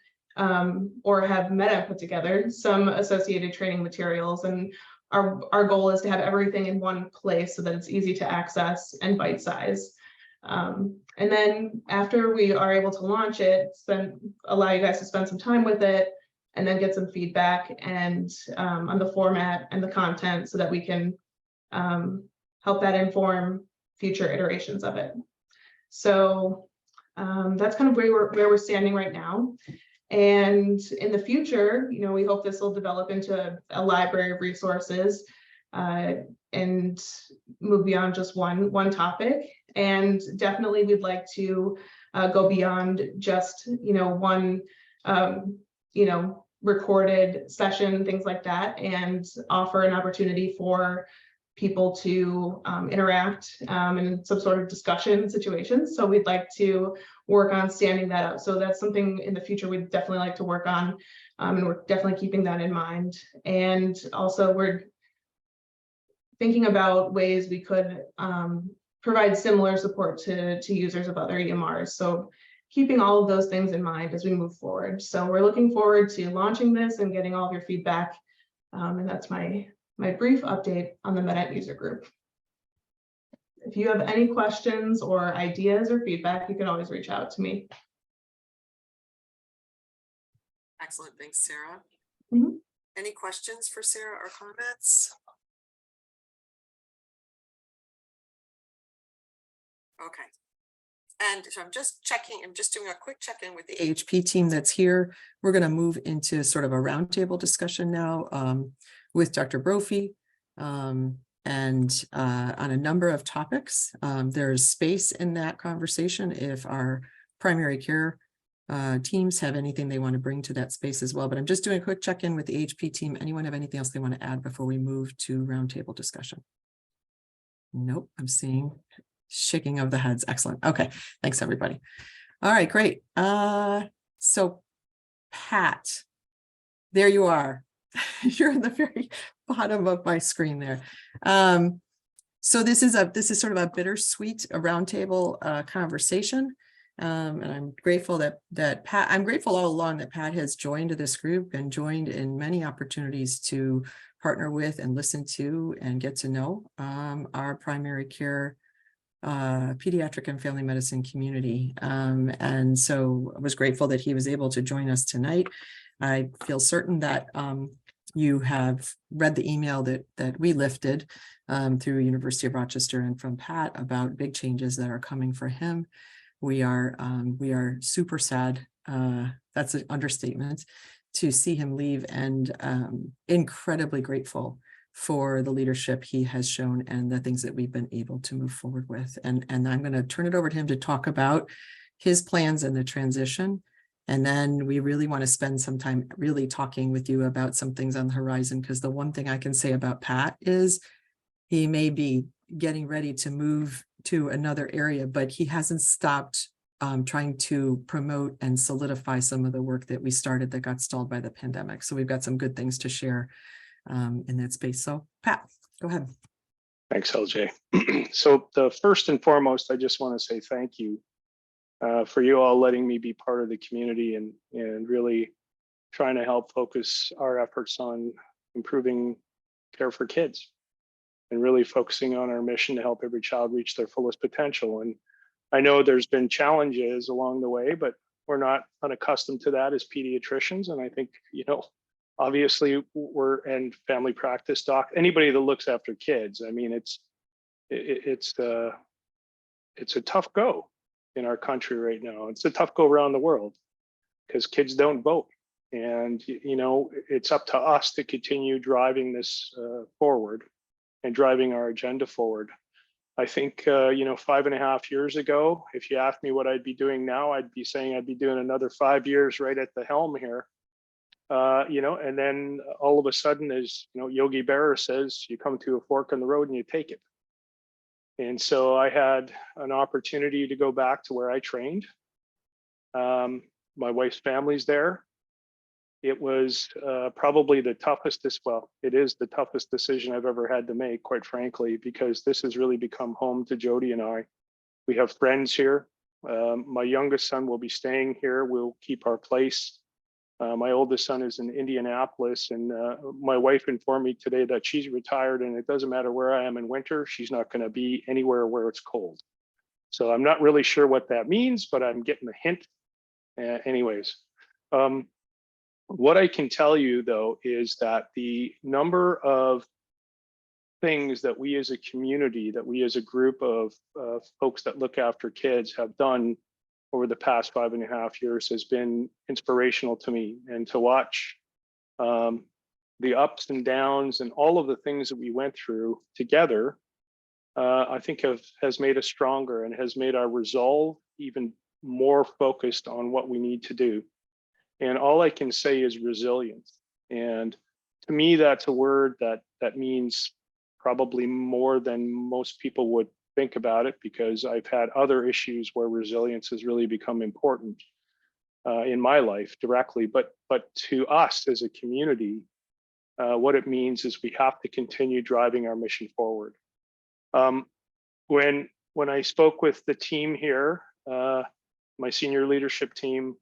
or have MedEnt put together some associated training materials. And our goal is to have everything in one place so that it's easy to access and bite size. And then after we are able to launch it, allow you guys to spend some time with it and then get some feedback and on the format and the content so that we can help that inform future iterations of it. So that's kind of where we're standing right now. And in the future, we hope this will develop into a library of resources and move beyond just one topic. And definitely we'd like to go beyond just, one, recorded session, things like that, and offer an opportunity for people to interact in some sort of discussion situations. So we'd like to work on standing that up. So that's something in the future we'd definitely like to work on, and we're definitely keeping that in mind. And also we're thinking about ways we could provide similar support to users of other EMRs. So keeping all of those things in mind as we move forward. So we're looking forward to launching this and getting all of your feedback. And that's my brief update on the MedEnt user group. If you have any questions or ideas or feedback, you can always reach out to me. Excellent. Thanks, Sarah. Mm-hmm. Any questions for Sarah or comments? Okay. And so I'm just doing a quick check-in with the AHP team that's here. We're going to move into sort of a roundtable discussion now with Dr. Brophy and on a number of topics. There's space in that conversation if our primary care teams have anything they want to bring to that space as well. But I'm just doing a quick check-in with the AHP team. Anyone have anything else they want to add before we move to roundtable discussion? Nope, I'm seeing shaking of the heads. Excellent. Okay, thanks everybody. All right, great. So Pat, there you are. You're in the very bottom of my screen there. So this is sort of a bittersweet roundtable conversation. And I'm grateful that Pat, I'm grateful all along that Pat has joined this group and joined in many opportunities to partner with and listen to and get to know our primary care pediatric and family medicine community. And so I was grateful that he was able to join us tonight. I feel certain that you have read the email that we lifted through University of Rochester and from Pat about big changes that are coming for him. We are super sad, that's an understatement, to see him leave, and incredibly grateful for the leadership he has shown and the things that we've been able to move forward with. And I'm going to turn it over to him to talk about his plans and the transition And then we really want to spend some time really talking with you about some things on the horizon, because the one thing I can say about Pat is he may be getting ready to move to another area, but he hasn't stopped trying to promote and solidify some of the work that we started that got stalled by the pandemic. So we've got some good things to share in that space. So Pat, go ahead. Thanks, LJ. So the first and foremost, I just want to say thank you for you all letting me be part of the community and really trying to help focus our efforts on improving care for kids and really focusing on our mission to help every child reach their fullest potential. And I know there's been challenges along the way, but we're not unaccustomed to that as pediatricians. And I think, you know, obviously and family practice doc, anybody that looks after kids, I mean, it's a tough go in our country right now. It's a tough go around the world because kids don't vote. And, you know, it's up to us to continue driving this forward and driving our agenda forward. I think, you know, 5.5 years ago, if you asked me what I'd be doing now, I'd be saying I'd be doing another 5 years right at the helm here. You know, and then all of a sudden, as you know, Yogi Berra says, you come to a fork in the road and you take it. And so I had an opportunity to go back to where I trained. My wife's family's there. It was probably the toughest, well, it is the toughest decision I've ever had to make, quite frankly, because this has really become home to Jody and I. We have friends here. My youngest son will be staying here. We'll keep our place. My oldest son is in Indianapolis, and my wife informed me today that she's retired, and it doesn't matter where I am in winter, she's not going to be anywhere where it's cold. So I'm not really sure what that means, but I'm getting a hint. Anyways, what I can tell you, though, is that the number of things that we as a community, that we as a group of folks that look after kids have done over the past 5.5 years has been inspirational to me. And to watch the ups and downs and all of the things that we went through together, I think has made us stronger and has made our resolve even more focused on what we need to do. And all I can say is resilience. And to me, that's a word that means probably more than most people would think about it, because I've had other issues where resilience has really become important in my life directly. But to us as a community, what it means is we have to continue driving our mission forward. When I spoke with the team here, my senior leadership team,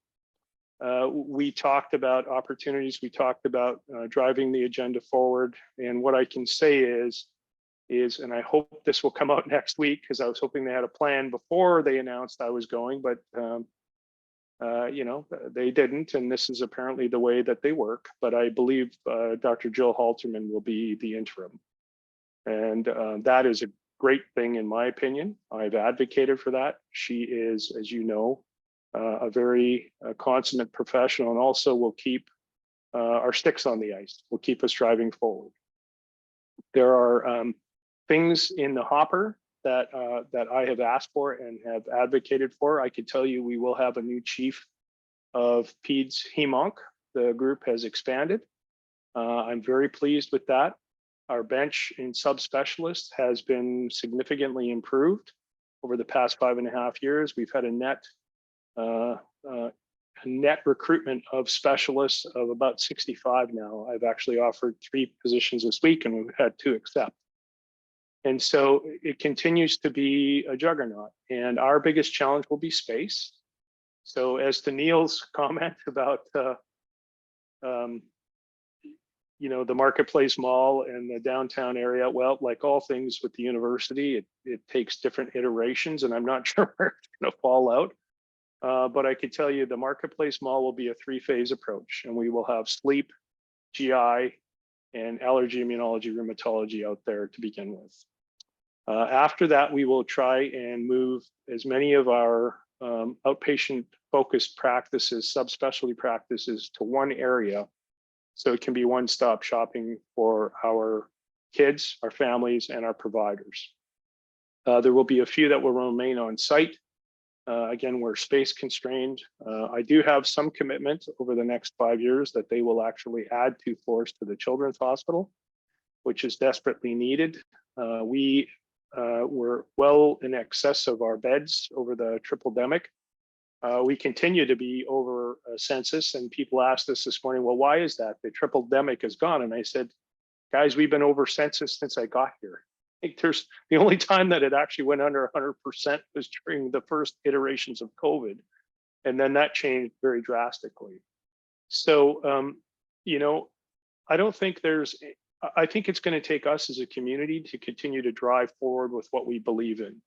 we talked about opportunities. We talked about driving the agenda forward. And what I can say is, and I hope this will come out next week, because I was hoping they had a plan before they announced I was going, but you know, they didn't. And this is apparently the way that they work. But I believe Dr. Jill Halterman will be the interim. And that is a great thing, in my opinion. I've advocated for that. She is, as you know, a very consummate professional, and also will keep our sticks on the ice, will keep us driving forward. There are things in the hopper that I have asked for and have advocated for. I could tell you we will have a new chief of Peds Hemonc. The group has expanded. I'm very pleased with that. Our bench in subspecialists has been significantly improved over the past 5.5 years. We've had a net recruitment of specialists of about 65 now. I've actually offered 3 positions this week, and we've had 2 accept. And so it continues to be a juggernaut, and our biggest challenge will be space. So as to Neil's comment about you know, the Marketplace Mall and the downtown area, well, like all things with the university, it takes different iterations, and I'm not sure where it's going to fall out. But I could tell you the Marketplace Mall will be a 3-phase approach, and we will have sleep, GI, and allergy, immunology, rheumatology out there to begin with. After that, we will try and move as many of our outpatient focused practices, subspecialty practices, to one area, so it can be one-stop shopping for our kids, our families, and our providers. There will be a few that will remain on site. Again, we're space constrained. I do have some commitment over the next 5 years that they will actually add 2 floors to the children's hospital, which is desperately needed. We were well in excess of our beds over the triple-demic. We continue to be over census, and people asked us this morning, well, why is that? The triple-demic is gone. And I said, guys, we've been over census since I got here. I think there's the only time that it actually went under 100% was during the first iterations of COVID. And then that changed very drastically. So, you know, I don't think I think it's going to take us as a community to continue to drive forward with what we believe in.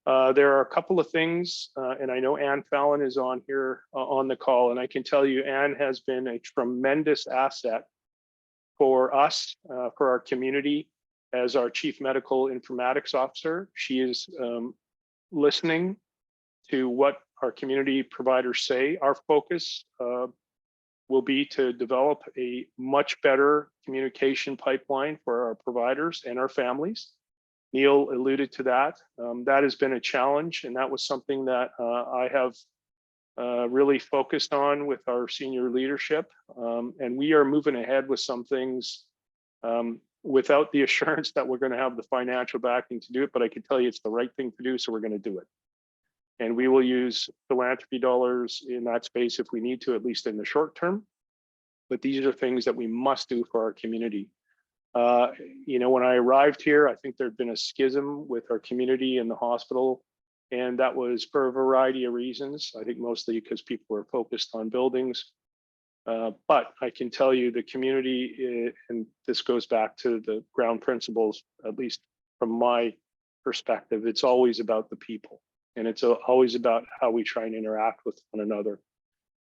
There are a couple of things, and I know Ann Fallon is on here on the call, and I can tell you Ann has been a tremendous asset for us, for our community, as our Chief Medical Informatics Officer. She is listening to what our community providers say. Our focus will be to develop a much better communication pipeline for our providers and our families. Neil alluded to that. That has been a challenge, and that was something that I have really focused on with our senior leadership. And we are moving ahead with some things without the assurance that we're going to have the financial backing to do it, but I can tell you it's the right thing to do, so we're going to do it. And we will use philanthropy dollars in that space if we need to, at least in the short term. But these are things that we must do for our community. You know, when I arrived here, I think there'd been a schism with our community and the hospital, and that was for a variety of reasons. I think mostly because people were focused on buildings. But I can tell you the community, and this goes back to the ground principles, at least from my perspective, it's always about the people. And it's always about how we try and interact with one another.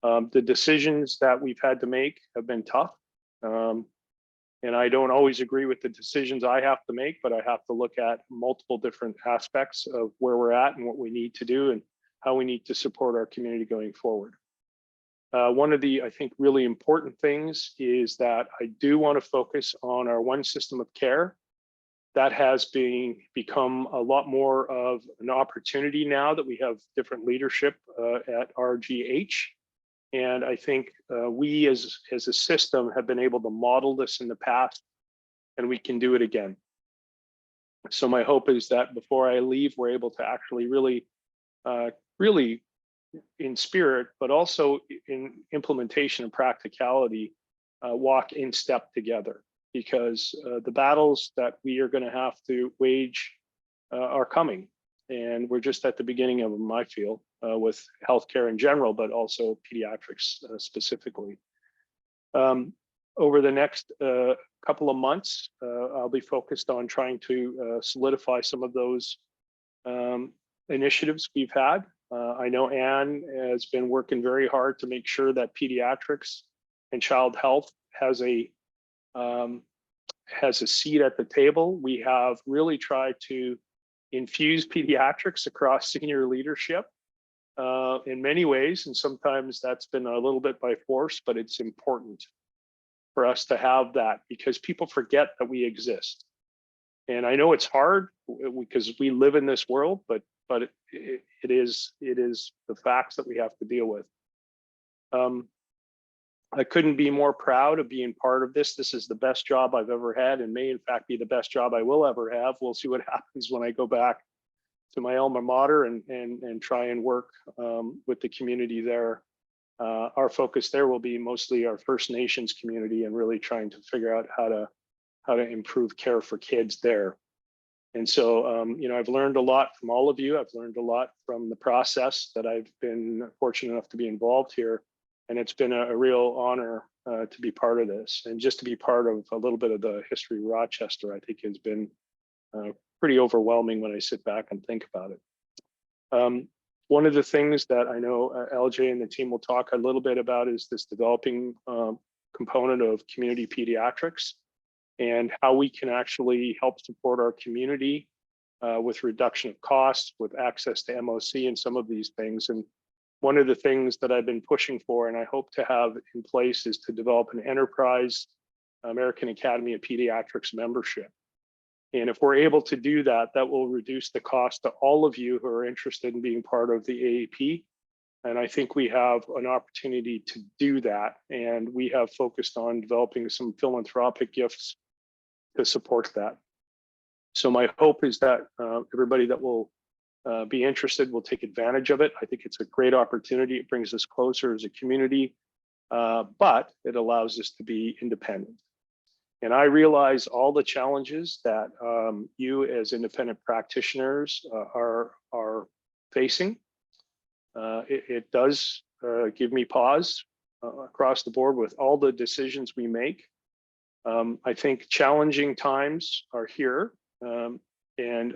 The decisions that we've had to make have been tough. And I don't always agree with the decisions I have to make, but I have to look at multiple different aspects of where we're at and what we need to do and how we need to support our community going forward. One of the, I think, really important things is that I do want to focus on our one system of care. That has become a lot more of an opportunity now that we have different leadership at RGH. And I think we as a system have been able to model this in the past, and we can do it again. So my hope is that before I leave, we're able to actually really in spirit, but also in implementation and practicality, walk in step together. Because the battles that we are going to have to wage are coming. And we're just at the beginning of them, I feel, with healthcare in general, but also pediatrics specifically. Over the next couple of months, I'll be focused on trying to solidify some of those initiatives we've had. I know Ann has been working very hard to make sure that pediatrics and child health has a seat at the table. We have really tried to infuse pediatrics across senior leadership in many ways, and sometimes that's been a little bit by force, but it's important for us to have that because people forget that we exist. And I know it's hard because we live in this world, but it is the facts that we have to deal with. I couldn't be more proud of being part of this. This is the best job I've ever had and may in fact be the best job I will ever have. We'll see what happens when I go back to my alma mater and try and work with the community there. Our focus there will be mostly our First Nations community and really trying to figure out how to improve care for kids there. And so, you know, I've learned a lot from all of you. I've learned a lot from the process that I've been fortunate enough to be involved here. And it's been a real honor to be part of this. And just to be part of a little bit of the history of Rochester, I think has been pretty overwhelming when I sit back and think about it. One of the things that I know LJ and the team will talk a little bit about is this developing component of community pediatrics and how we can actually help support our community with reduction of costs, with access to MOC and some of these things. And one of the things that I've been pushing for and I hope to have in place is to develop an enterprise American Academy of Pediatrics membership. And if we're able to do that, that will reduce the cost to all of you who are interested in being part of the AAP. And I think we have an opportunity to do that. And we have focused on developing some philanthropic gifts to support that. So my hope is that everybody that will be interested will take advantage of it. I think it's a great opportunity. It brings us closer as a community, but it allows us to be independent. And I realize all the challenges that you as independent practitioners are facing. It does give me pause across the board with all the decisions we make. I think challenging times are here. And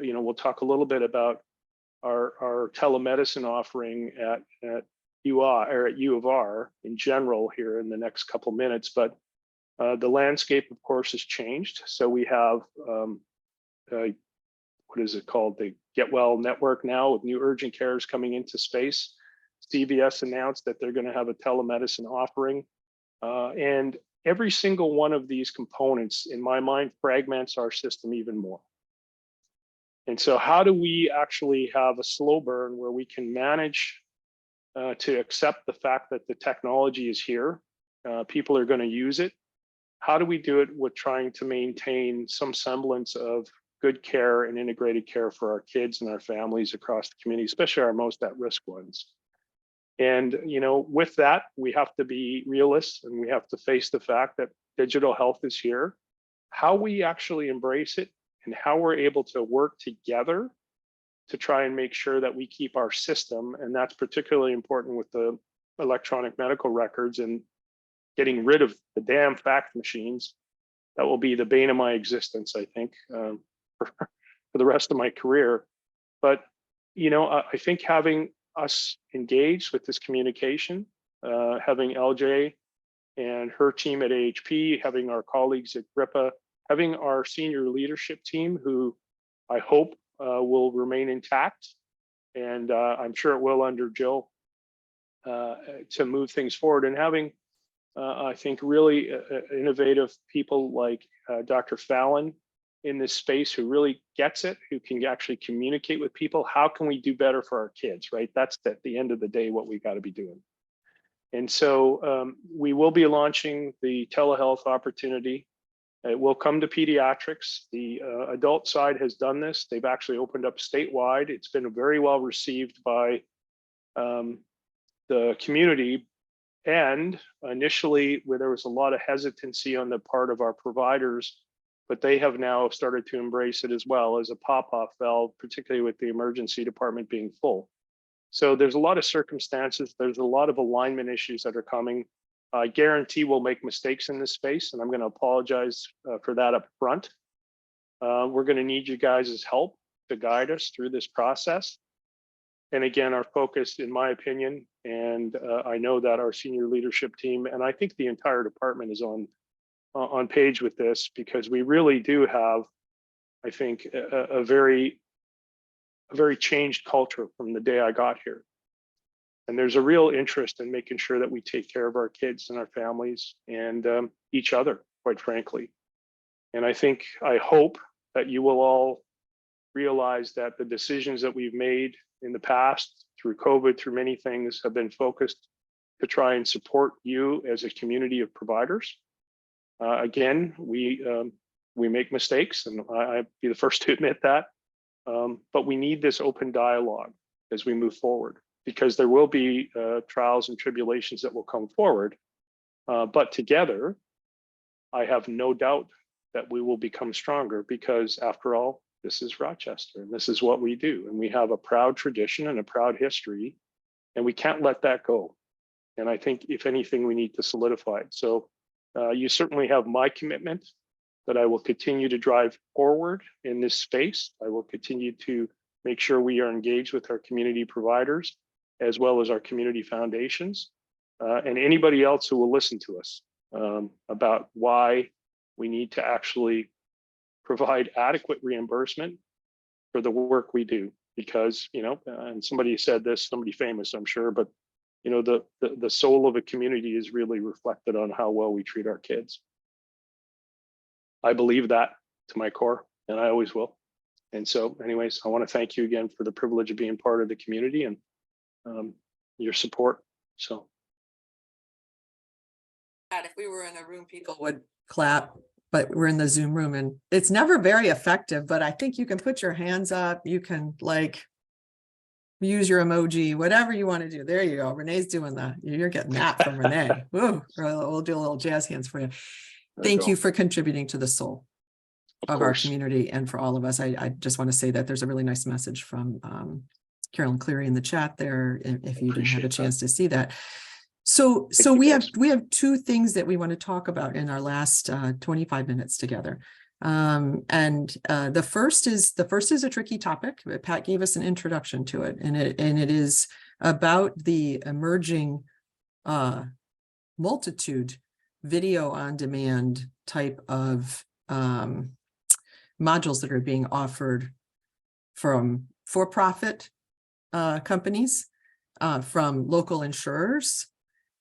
we'll talk a little bit about our telemedicine offering at U of R in general here in the next couple minutes, but the landscape, of course, has changed. So we have, what is it called? The Get Well Network now with new urgent cares coming into space. CVS announced that they're going to have a telemedicine offering. And every single one of these components, in my mind, fragments our system even more. And so how do we actually have a slow burn where we can manage to accept the fact that the technology is here, people are going to use it? How do we do it with trying to maintain some semblance of good care and integrated care for our kids and our families across the community, especially our most at-risk ones? And with that, we have to be realists and we have to face the fact that digital health is here. How we actually embrace it and how we're able to work together to try and make sure that we keep our system, and that's particularly important with the electronic medical records and getting rid of the damn fax machines. That will be the bane of my existence, I think, for the rest of my career. But I think having us engaged with this communication, having LJ and her team at AHP, having our colleagues at GRIPA, having our senior leadership team, who I hope will remain intact, and I'm sure it will under Jill, to move things forward, and having, I think, really innovative people like Dr. Fallon in this space who really gets it, who can actually communicate with people. How can we do better for our kids, right? That's at the end of the day what we got to be doing. And so we will be launching the telehealth opportunity. It will come to pediatrics. The adult side has done this. They've actually opened up statewide. It's been very well received by the community. And initially, where there was a lot of hesitancy on the part of our providers, but they have now started to embrace it as well as a pop-off valve, particularly with the emergency department being full. So there's a lot of circumstances. There's a lot of alignment issues that are coming. I guarantee we'll make mistakes in this space, and I'm going to apologize for that up front. We're going to need you guys' help to guide us through this process. And again, our focus, in my opinion, and I know that our senior leadership team, and I think the entire department is on page with this, because we really do have, I think, a very changed culture from the day I got here. And there's a real interest in making sure that we take care of our kids and our families and each other, quite frankly. And I hope that you will all realize that the decisions that we've made in the past, through COVID, through many things, have been focused to try and support you as a community of providers. Again, we make mistakes, and I'd be the first to admit that. But we need this open dialogue as we move forward, because there will be trials and tribulations that will come forward. But together, I have no doubt that we will become stronger, because after all, this is Rochester and this is what we do. And we have a proud tradition and a proud history, and we can't let that go. And I think, if anything, we need to solidify it. So you certainly have my commitment that I will continue to drive forward in this space. I will continue to make sure we are engaged with our community providers, as well as our community foundations, and anybody else who will listen to us about why we need to actually provide adequate reimbursement for the work we do. Because, and somebody said this, somebody famous, I'm sure, but the soul of a community is really reflected on how well we treat our kids. I believe that to my core, and I always will. And so anyways, I want to thank you again for the privilege of being part of the community and your support. So. God, if we were in a room, people would clap, but we're in the Zoom room and it's never very effective, but I think you can put your hands up. You can like use your emoji, whatever you want to do. There you go. Renee's doing that. You're getting that from Renee. Woo. We'll do a little jazz hands for you. Thank you for contributing to the soul of our community and for all of us. I just want to say that there's a really nice message from Carolyn Cleary in the chat there, if you didn't have a chance to see that. So we have two things that we want to talk about in our last 25 minutes together. The first is a tricky topic. Pat gave us an introduction to it, and it is about the emerging multitude video on demand type of modules that are being offered from for-profit companies, from local insurers.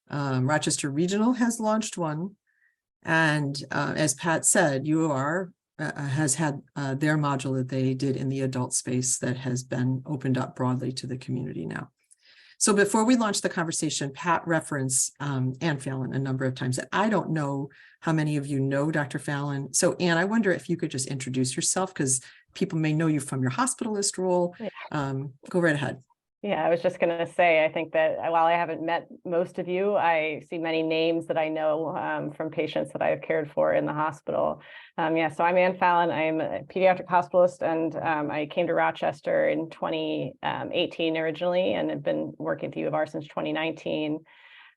Rochester Regional has launched one. And as Pat said, UR has had their module that they did in the adult space that has been opened up broadly to the community now. So before we launch the conversation, Pat referenced Ann Fallon a number of times. I don't know how many of you know Dr. Fallon. So Ann, I wonder if you could just introduce yourself, because people may know you from your hospitalist role. Go right ahead. Yeah, I was just going to say, I think that while I haven't met most of you, I see many names that I know from patients that I have cared for in the hospital. So I'm Ann Fallon. I'm a pediatric hospitalist, and I came to Rochester in 2018 originally, and have been working at the U of R since 2019.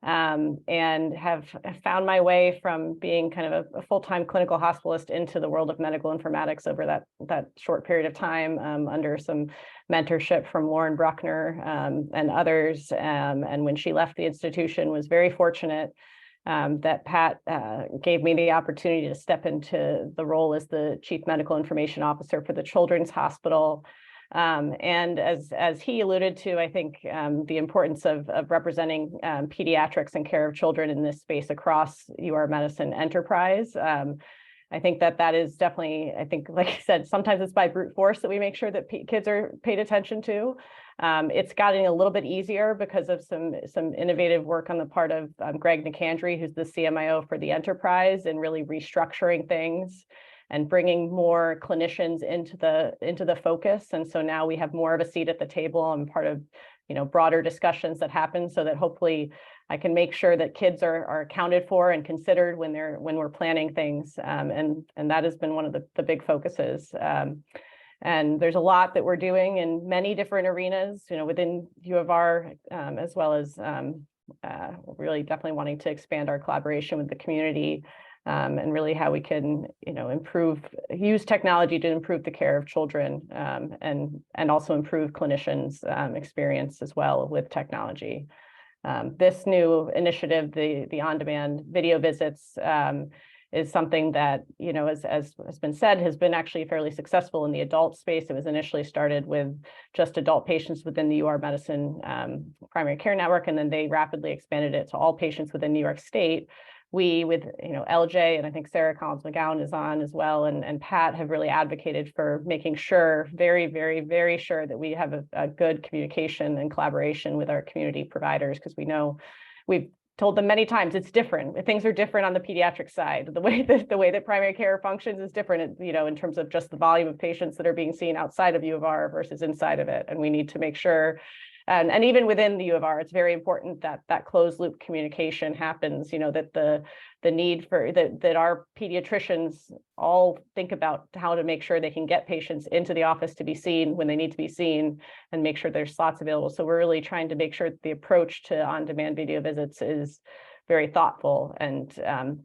And have found my way from being kind of a full-time clinical hospitalist into the world of medical informatics over that short period of time, under some mentorship from Lauren Bruckner and others. And when she left the institution, was very fortunate that Pat gave me the opportunity to step into the role as the Chief Medical Information Officer for the Children's Hospital. And as he alluded to, I think the importance of representing pediatrics and care of children in this space across UR Medicine enterprise. I think that is definitely, I think, like I said, sometimes it's by brute force that we make sure that kids are paid attention to. It's gotten a little bit easier because of some innovative work on the part of Greg Nicandri, who's the CMIO for the enterprise, and really restructuring things and bringing more clinicians into the focus. And so now we have more of a seat at the table and part of, broader discussions that happen, so that hopefully I can make sure that kids are accounted for and considered when we're planning things. And that has been one of the big focuses. And there's a lot that we're doing in many different arenas, within U of R, as well as really definitely wanting to expand our collaboration with the community. And really how we can, use technology to improve the care of children, and also improve clinicians' experience as well with technology. This new initiative, the on-demand video visits, is something that, as has been said, has been actually fairly successful in the adult space. It was initially started with just adult patients within the UR Medicine primary care network, and then they rapidly expanded it to all patients within New York State. We, with LJ, and I think Sarah Collins McGowan is on as well, and Pat, have really advocated for making sure, very, very, very sure, that we have a good communication and collaboration with our community providers, because we know, we've told them many times, it's different. Things are different on the pediatric side. The way that primary care functions is different, in terms of just the volume of patients that are being seen outside of U of R versus inside of it, and we need to make sure. And even within the U of R, it's very important that closed loop communication happens, that the need for that our pediatricians all think about how to make sure they can get patients into the office to be seen when they need to be seen, and make sure there's slots available. So we're really trying to make sure that the approach to on-demand video visits is very thoughtful and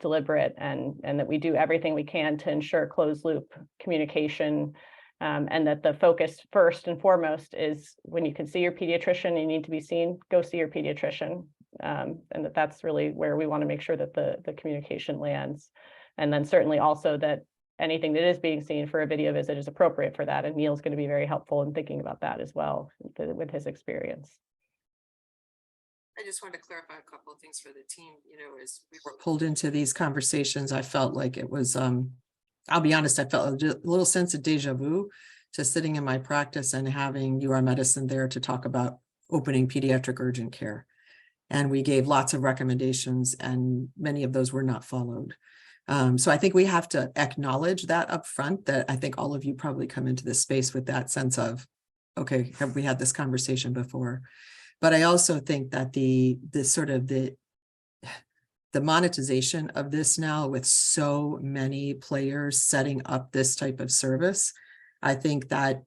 deliberate, and that we do everything we can to ensure closed loop communication. And that the focus first and foremost is, when you can see your pediatrician and you need to be seen, go see your pediatrician. And that's really where we want to make sure that the communication lands. And then certainly also that anything that is being seen for a video visit is appropriate for that. And Neil's going to be very helpful in thinking about that as well with his experience. I just wanted to clarify a couple of things for the team. As we were pulled into these conversations, I felt like it was I'll be honest, I felt a little sense of deja vu to sitting in my practice and having UR Medicine there to talk about opening pediatric urgent care. And we gave lots of recommendations, and many of those were not followed. So I think we have to acknowledge that up front, that I think all of you probably come into this space with that sense of, okay, have we had this conversation before? But I also think that the monetization of this now, with so many players setting up this type of service, I think that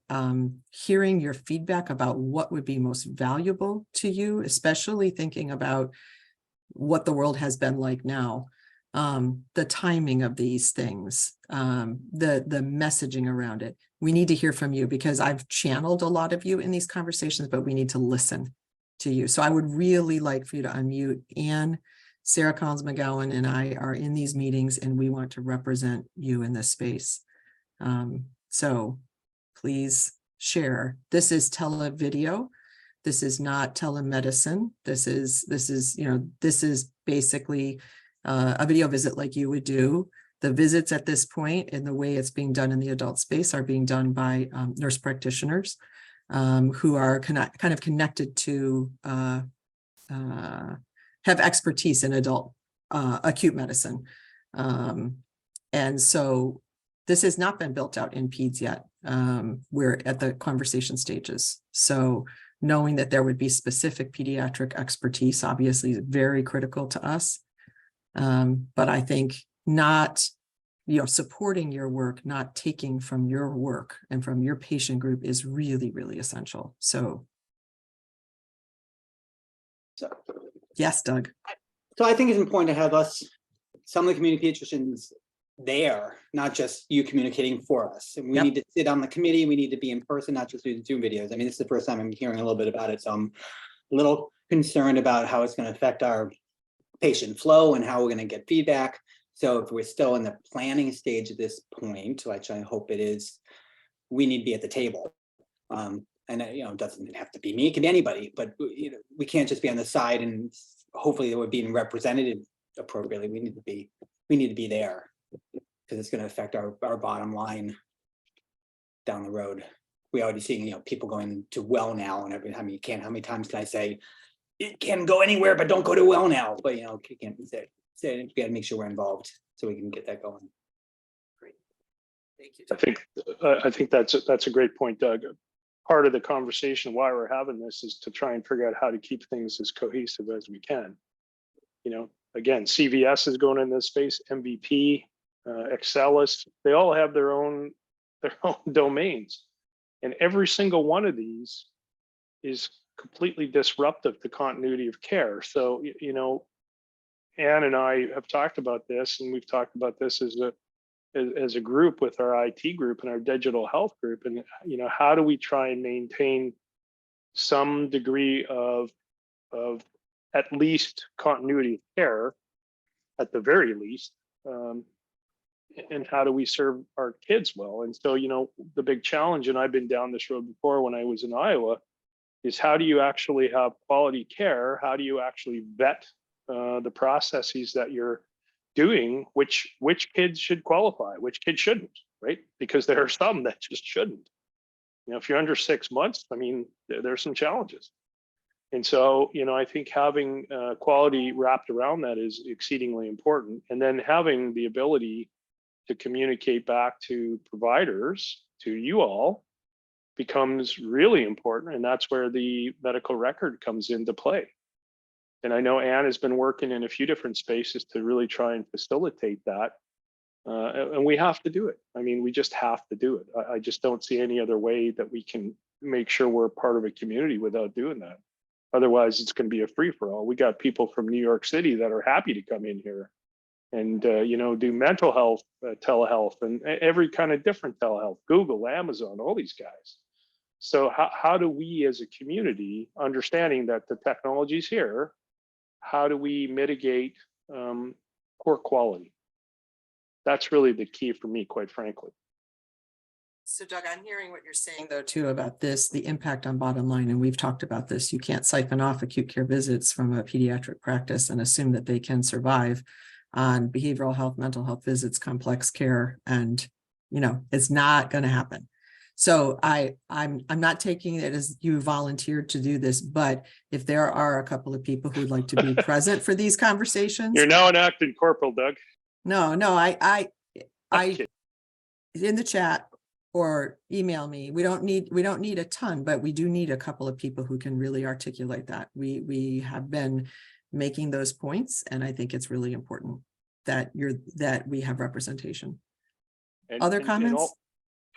hearing your feedback about what would be most valuable to you, especially thinking about what the world has been like now, the timing of these things, the messaging around it. We need to hear from you, because I've channeled a lot of you in these conversations, but we need to listen to you. So I would really like for you to unmute. Anne, Sarah Collins McGowan, and I are in these meetings, and we want to represent you in this space. So please share. This is televideo. This is not telemedicine. This is basically a video visit like you would do. The visits at this point, and the way it's being done in the adult space, are being done by nurse practitioners who are kind of connected to have expertise in adult acute medicine. And so this has not been built out in peds yet. We're at the conversation stages. So knowing that there would be specific pediatric expertise obviously is very critical to us. But I think not, supporting your work, not taking from your work and from your patient group is really, really essential. So yes, Doug. So I think it's important to have some of the community pediatricians there, not just you communicating for us. And we need to sit on the committee. We need to be in person, not just doing Zoom videos. I mean, this is the first time I'm hearing a little bit about it. So I'm a little concerned about how it's going to affect our patient flow and how we're going to get feedback. So if we're still in the planning stage at this point, which I hope it is, we need to be at the table. And it doesn't have to be me, it can be anybody, but we can't just be on the side, and hopefully we're being represented appropriately. We need to be there, because it's going to affect our bottom line down the road. We already seeing people going to well now, and every time how many times can I say it can go anywhere, but don't go to well now? But you can't say we got to make sure we're involved so we can get that going. Great, thank you. I think that's a great point, Doug. Part of the conversation why we're having this is to try and figure out how to keep things as cohesive as we can. Again, CVS is going in this space, MVP, Excelis, they all have their own domains, and every single one of these is completely disruptive to continuity of care. So Anne and I have talked about this, and we've talked about this as a group with our IT group and our digital health group, and how do we try and maintain some degree of at least continuity of care, at the very least, and how do we serve our kids well? And so the big challenge, and I've been down this road before when I was in Iowa, is how do you actually have quality care? How do you actually vet the processes that you're doing, which kids should qualify, which kids shouldn't, right? Because there are some that just shouldn't. If you're under 6 months, I mean, there's some challenges. And so, I think having quality wrapped around that is exceedingly important. And then having the ability to communicate back to providers, to you all, becomes really important. And that's where the medical record comes into play. And I know Anne has been working in a few different spaces to really try and facilitate that. And we have to do it. I mean, we just have to do it. I just don't see any other way that we can make sure we're part of a community without doing that. Otherwise, it's going to be a free-for-all. We got people from New York City that are happy to come in here and do mental health telehealth and every kind of different telehealth, Google, Amazon, all these guys. So how do we as a community, understanding that the technology's here, how do we mitigate poor quality? That's really the key for me, quite frankly. So Doug, I'm hearing what you're saying though too about this, the impact on bottom line, and we've talked about this. You can't siphon off acute care visits from a pediatric practice and assume that they can survive on behavioral health, mental health visits, complex care, and it's not going to happen. So I'm not taking it as you volunteered to do this, but if there are a couple of people who would like to be present for these conversations. You're now an acting corporal, Doug. No, I Okay. in the chat or email me. We don't need a ton, but we do need a couple of people who can really articulate that. We have been making those points, and I think it's really important that we have representation. Other comments?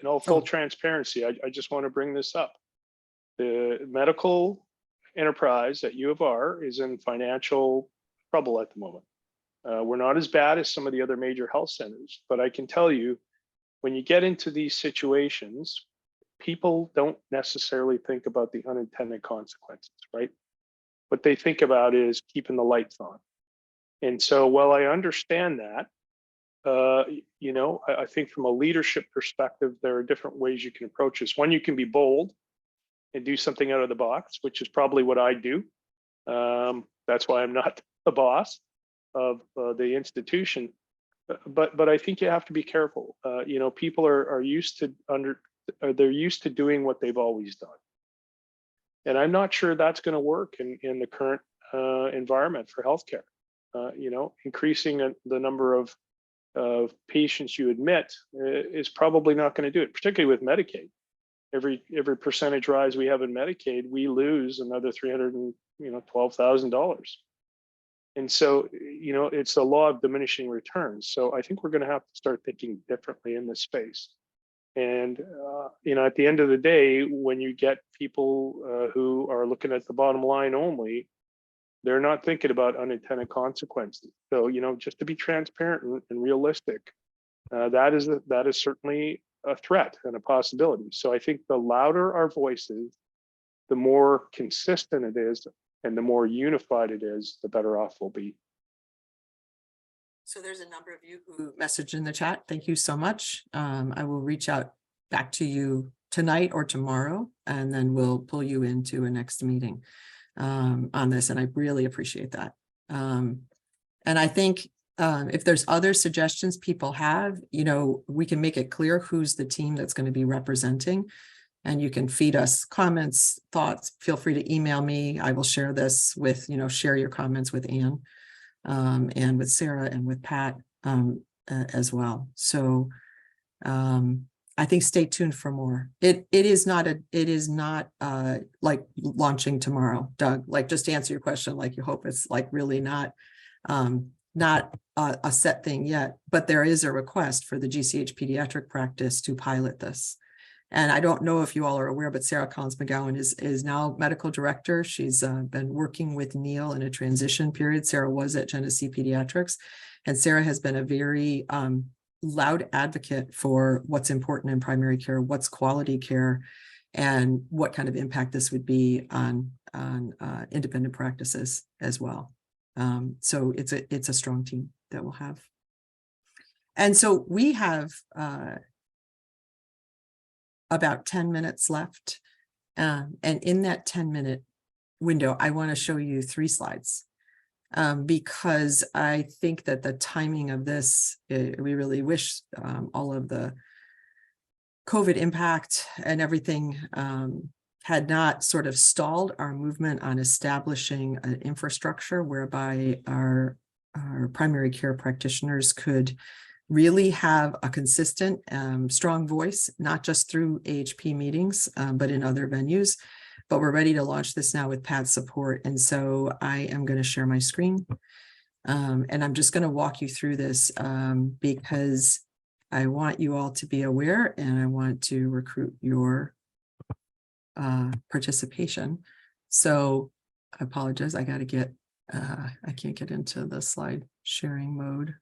In all full transparency, I just want to bring this up. The medical enterprise at U of R is in financial trouble at the moment. We're not as bad as some of the other major health centers, but I can tell you, when you get into these situations, people don't necessarily think about the unintended consequences, right? What they think about is keeping the lights on. And so while I understand that, I think from a leadership perspective, there are different ways you can approach this. One, you can be bold and do something out of the box, which is probably what I do. That's why I'm not the boss of the institution. But I think you have to be careful. People are used to they're used to doing what they've always done. And I'm not sure that's going to work in the current environment for healthcare. Increasing the number of patients you admit is probably not going to do it, particularly with Medicaid. Every percentage rise we have in Medicaid, we lose another $312,000. And so, it's a law of diminishing returns. So I think we're going to have to start thinking differently in this space. And, at the end of the day, when you get people who are looking at the bottom line only, they're not thinking about unintended consequences. So, just to be transparent and realistic, that is certainly a threat and a possibility. So I think the louder our voices, the more consistent it is, and the more unified it is, the better off we'll be. So there's a number of you who messaged in the chat. Thank you so much. I will reach out back to you tonight or tomorrow, and then we'll pull you into a next meeting on this. And I really appreciate that. And I think if there's other suggestions people have, we can make it clear who's the team that's going to be representing. And you can feed us comments, thoughts. Feel free to email me. I will share this with, share your comments with Anne and with Sarah and with Pat as well. So I think stay tuned for more. It is not like launching tomorrow, Doug. Like, just to answer your question, like, you hope it's like really not a set thing yet, but there is a request for the GCH pediatric practice to pilot this. And I don't know if you all are aware, but Sarah Collins-McGowan is now medical director. She's been working with Neil in a transition period. Sarah was at Genesee Pediatrics, and Sarah has been a very loud advocate for what's important in primary care, what's quality care, and what kind of impact this would be on independent practices as well. So it's a strong team that we'll have. And so we have about 10 minutes left. And in that 10-minute window, I want to show you 3 slides because I think that the timing of this, we really wish all of the COVID impact and everything had not sort of stalled our movement on establishing an infrastructure whereby our primary care practitioners could really have a consistent, strong voice, not just through AHP meetings, but in other venues. But we're ready to launch this now with Pat's support. And so I am going to share my screen. And I'm just going to walk you through this because I want you all to be aware, and I want to recruit your participation. So I apologize. I got to get, I can't get into the slide sharing mode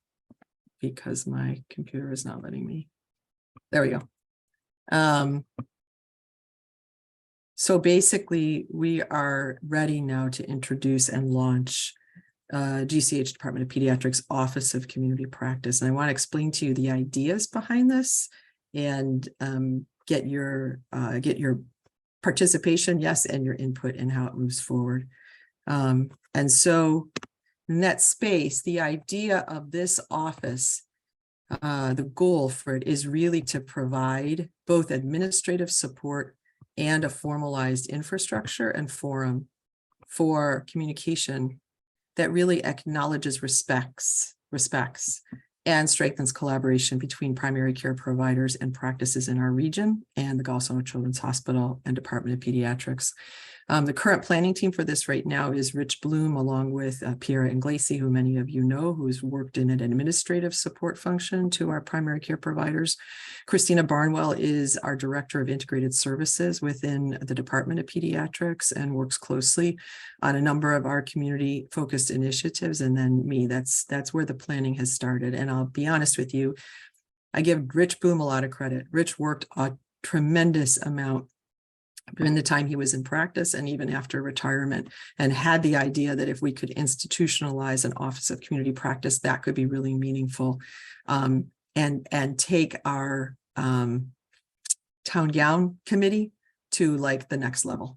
because my computer is not letting me. There we go. So basically, we are ready now to introduce and launch GCH Department of Pediatrics Office of Community Practice. And I want to explain to you the ideas behind this and get your participation, yes, and your input in how it moves forward. And so In that space, the idea of this office, the goal for it is really to provide both administrative support and a formalized infrastructure and forum for communication that really acknowledges respects and strengthens collaboration between primary care providers and practices in our region and the Gossano Children's Hospital and Department of Pediatrics. The current planning team for this right now is Rich Bloom, along with Piera Inglesi, who many of you know, who's worked in an administrative support function to our primary care providers. Christina Barnwell is our Director of Integrated Services within the Department of Pediatrics and works closely on a number of our community-focused initiatives. And then me, that's where the planning has started. And I'll be honest with you, I give Rich Bloom a lot of credit. Rich worked a tremendous amount during the time he was in practice and even after retirement, and had the idea that if we could institutionalize an office of community practice, that could be really meaningful, and take our town gown committee to like the next level.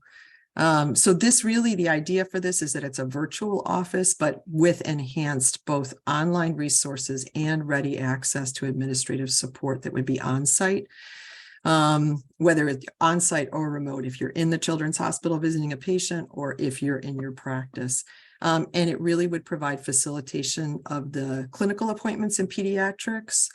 So this really, the idea for this is that it's a virtual office, but with enhanced both online resources and ready access to administrative support that would be on site. Whether it's on-site or remote, if you're in the Children's Hospital visiting a patient or if you're in your practice. And it really would provide facilitation of the clinical appointments in pediatrics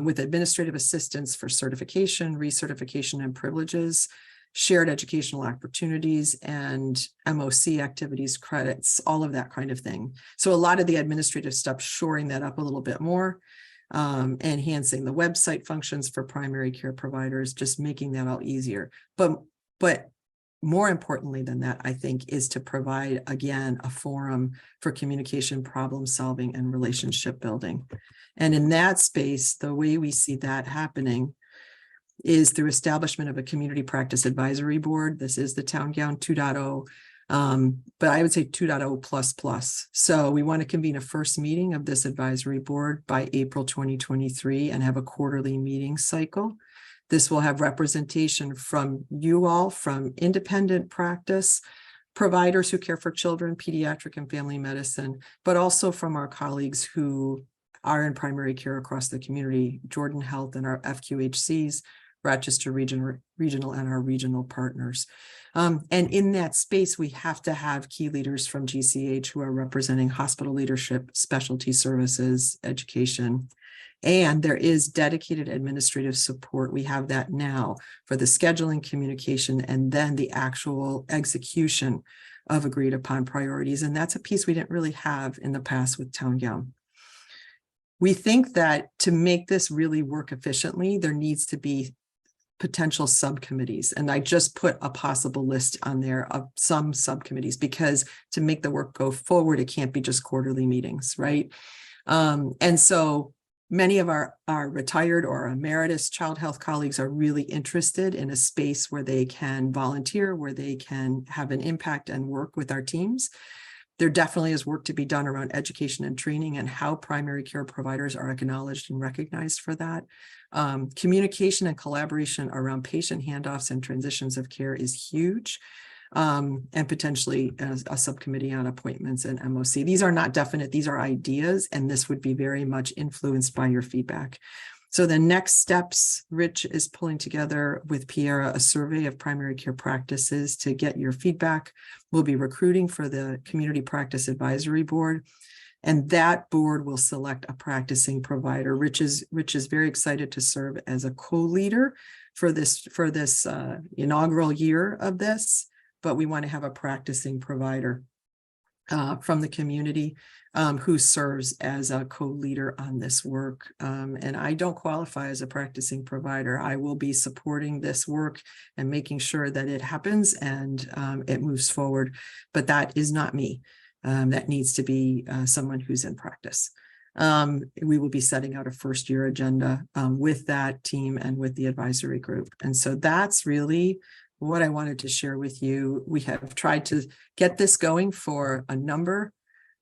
with administrative assistance for certification, recertification, and privileges, shared educational opportunities, and MOC activities, credits, all of that kind of thing. So a lot of the administrative stuff, shoring that up a little bit more. Enhancing the website functions for primary care providers, just making that all easier. But more importantly than that, I think, is to provide, again, a forum for communication, problem solving, and relationship building. And in that space, the way we see that happening is through establishment of a community practice advisory board. This is the Town Gown 2.0. But I would say 2.0 plus. So we want to convene a first meeting of this advisory board by April 2023 and have a quarterly meeting cycle. This will have representation from you all, from independent practice providers who care for children, pediatric and family medicine, but also from our colleagues who are in primary care across the community, Jordan Health and our FQHCs, Rochester Regional and our regional partners. And in that space, we have to have key leaders from GCH who are representing hospital leadership, specialty services, education, and there is dedicated administrative support. We have that now for the scheduling, communication, and then the actual execution of agreed upon priorities. And that's a piece we didn't really have in the past with Town Gown. We think that to make this really work efficiently, there needs to be potential subcommittees. And I just put a possible list on there of some subcommittees, because to make the work go forward, it can't be just quarterly meetings, right? And so many of our retired or emeritus child health colleagues are really interested in a space where they can volunteer, where they can have an impact and work with our teams. There definitely is work to be done around education and training and how primary care providers are acknowledged and recognized for that. Communication and collaboration around patient handoffs and transitions of care is huge. And potentially a subcommittee on appointments and MOC. These are not definite, these are ideas, and this would be very much influenced by your feedback. So the next steps, Rich is pulling together with Piera a survey of primary care practices to get your feedback. We'll be recruiting for the Community Practice Advisory Board, and that board will select a practicing provider. Rich is very excited to serve as a co-leader for this inaugural year of this, but we want to have a practicing provider from the community who serves as a co-leader on this work. And I don't qualify as a practicing provider. I will be supporting this work and making sure that it happens and it moves forward, but that is not me. That needs to be someone who's in practice. We will be setting out a first year agenda with that team and with the advisory group. And so that's really what I wanted to share with you. We have tried to get this going for a number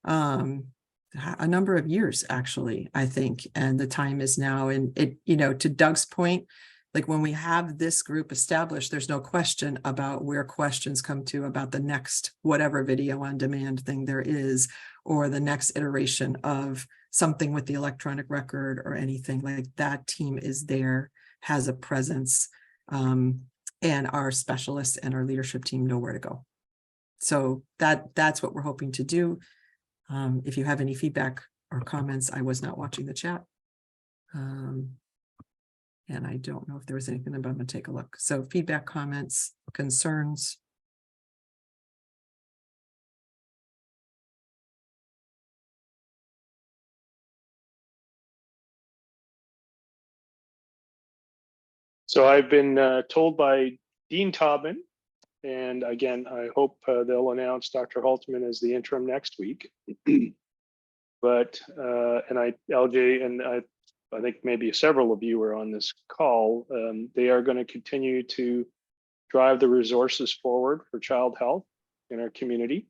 of years, actually, I think, and the time is now. And it, to Doug's point, Like when we have this group established, there's no question about where questions come to about the next whatever video on demand thing there is, or the next iteration of something with the electronic record or anything. Like that team is there, has a presence, and our specialists and our leadership team know where to go. So that's what we're hoping to do. If you have any feedback or comments, I was not watching the chat. And I don't know if there was anything, but I'm going to take a look. So feedback, comments, concerns. So I've been told by Dean Taubman, and again, I hope they'll announce Dr. Haltman as the interim next week. But LJ and I think maybe several of you are on this call. They are going to continue to drive the resources forward for child health in our community.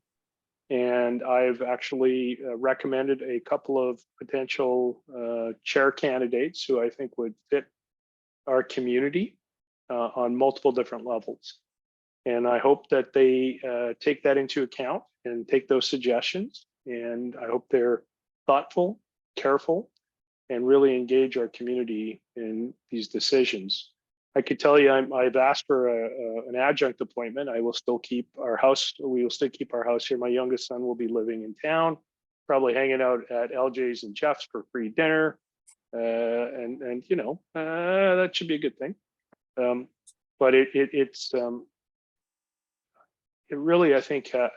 And I've actually recommended a couple of potential chair candidates who I think would fit our community on multiple different levels. And I hope that they take that into account and take those suggestions. And I hope they're thoughtful, careful, and really engage our community in these decisions. I could tell you I've asked for an adjunct appointment. I will still keep our house. We will still keep our house here. My youngest son will be living in town, probably hanging out at LJ's and Jeff's for free dinner. And you know, that should be a good thing. But it really, I think, I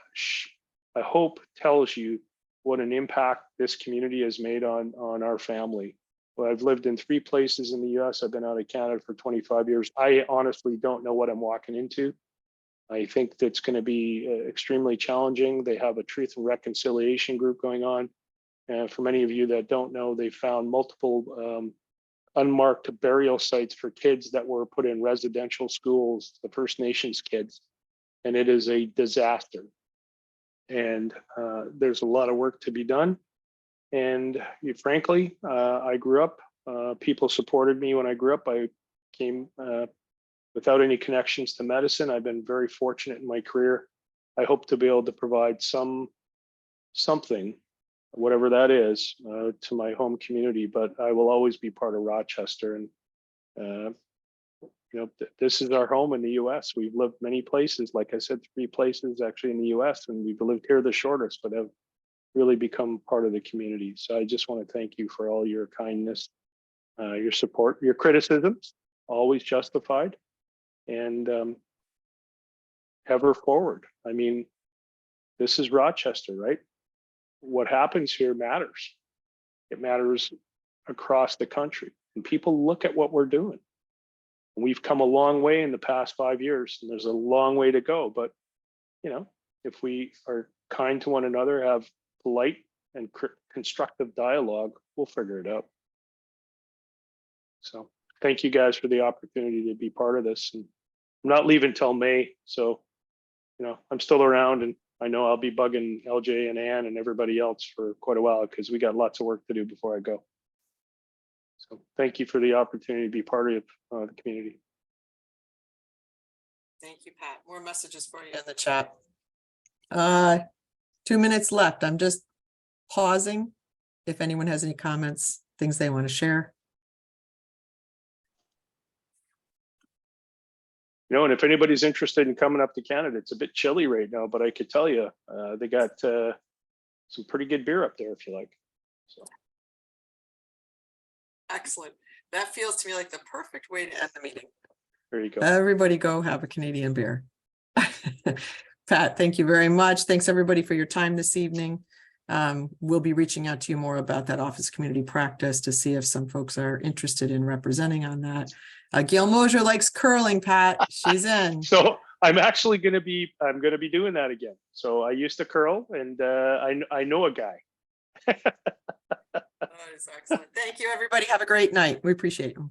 hope tells you what an impact this community has made on our family. Well, I've lived in 3 places in the US. I've been out of Canada for 25 years. I honestly don't know what I'm walking into. I think that's going to be extremely challenging. They have a truth and reconciliation group going on. And for many of you that don't know, they found multiple unmarked burial sites for kids that were put in residential schools, the First Nations kids. And it is a disaster. And there's a lot of work to be done. And frankly, I grew up, people supported me when I grew up. I came without any connections to medicine. I've been very fortunate in my career. I hope to be able to provide something, whatever that is, to my home community, but I will always be part of Rochester. And you know, this is our home in the US. We've lived many places, like I said, 3 places actually in the US, and we've lived here the shortest, but have really become part of the community. So I just want to thank you for all your kindness, your support, your criticisms, always justified, and ever forward. I mean, this is Rochester, right? What happens here matters. It matters across the country, and people look at what we're doing. We've come a long way in the past 5 years, and there's a long way to go. But, you know, if we are kind to one another, have polite and constructive dialogue, we'll figure it out. So thank you guys for the opportunity to be part of this. And I'm not leaving till May. So, you know, I'm still around, and I know I'll be bugging LJ and Ann and everybody else for quite a while because we got lots of work to do before I go. So thank you for the opportunity to be part of the community. Thank you, Pat. More messages for you in the chat. 2 minutes left. I'm just pausing if anyone has any comments, things they want to share. You know, and if anybody's interested in coming up to Canada, it's a bit chilly right now, but I could tell you, they got some pretty good beer up there if you like. So. Excellent. That feels to me like the perfect way to end the meeting. There you go. Everybody go have a Canadian beer. Pat, thank you very much. Thanks everybody for your time this evening. We'll be reaching out to you more about that office community practice to see if some folks are interested in representing on that. Gail Mosier likes curling, Pat. She's in. So I'm actually going to be doing that again. So I used to curl, and I know a guy. That is excellent. Thank you, everybody. Have a great night. We appreciate you.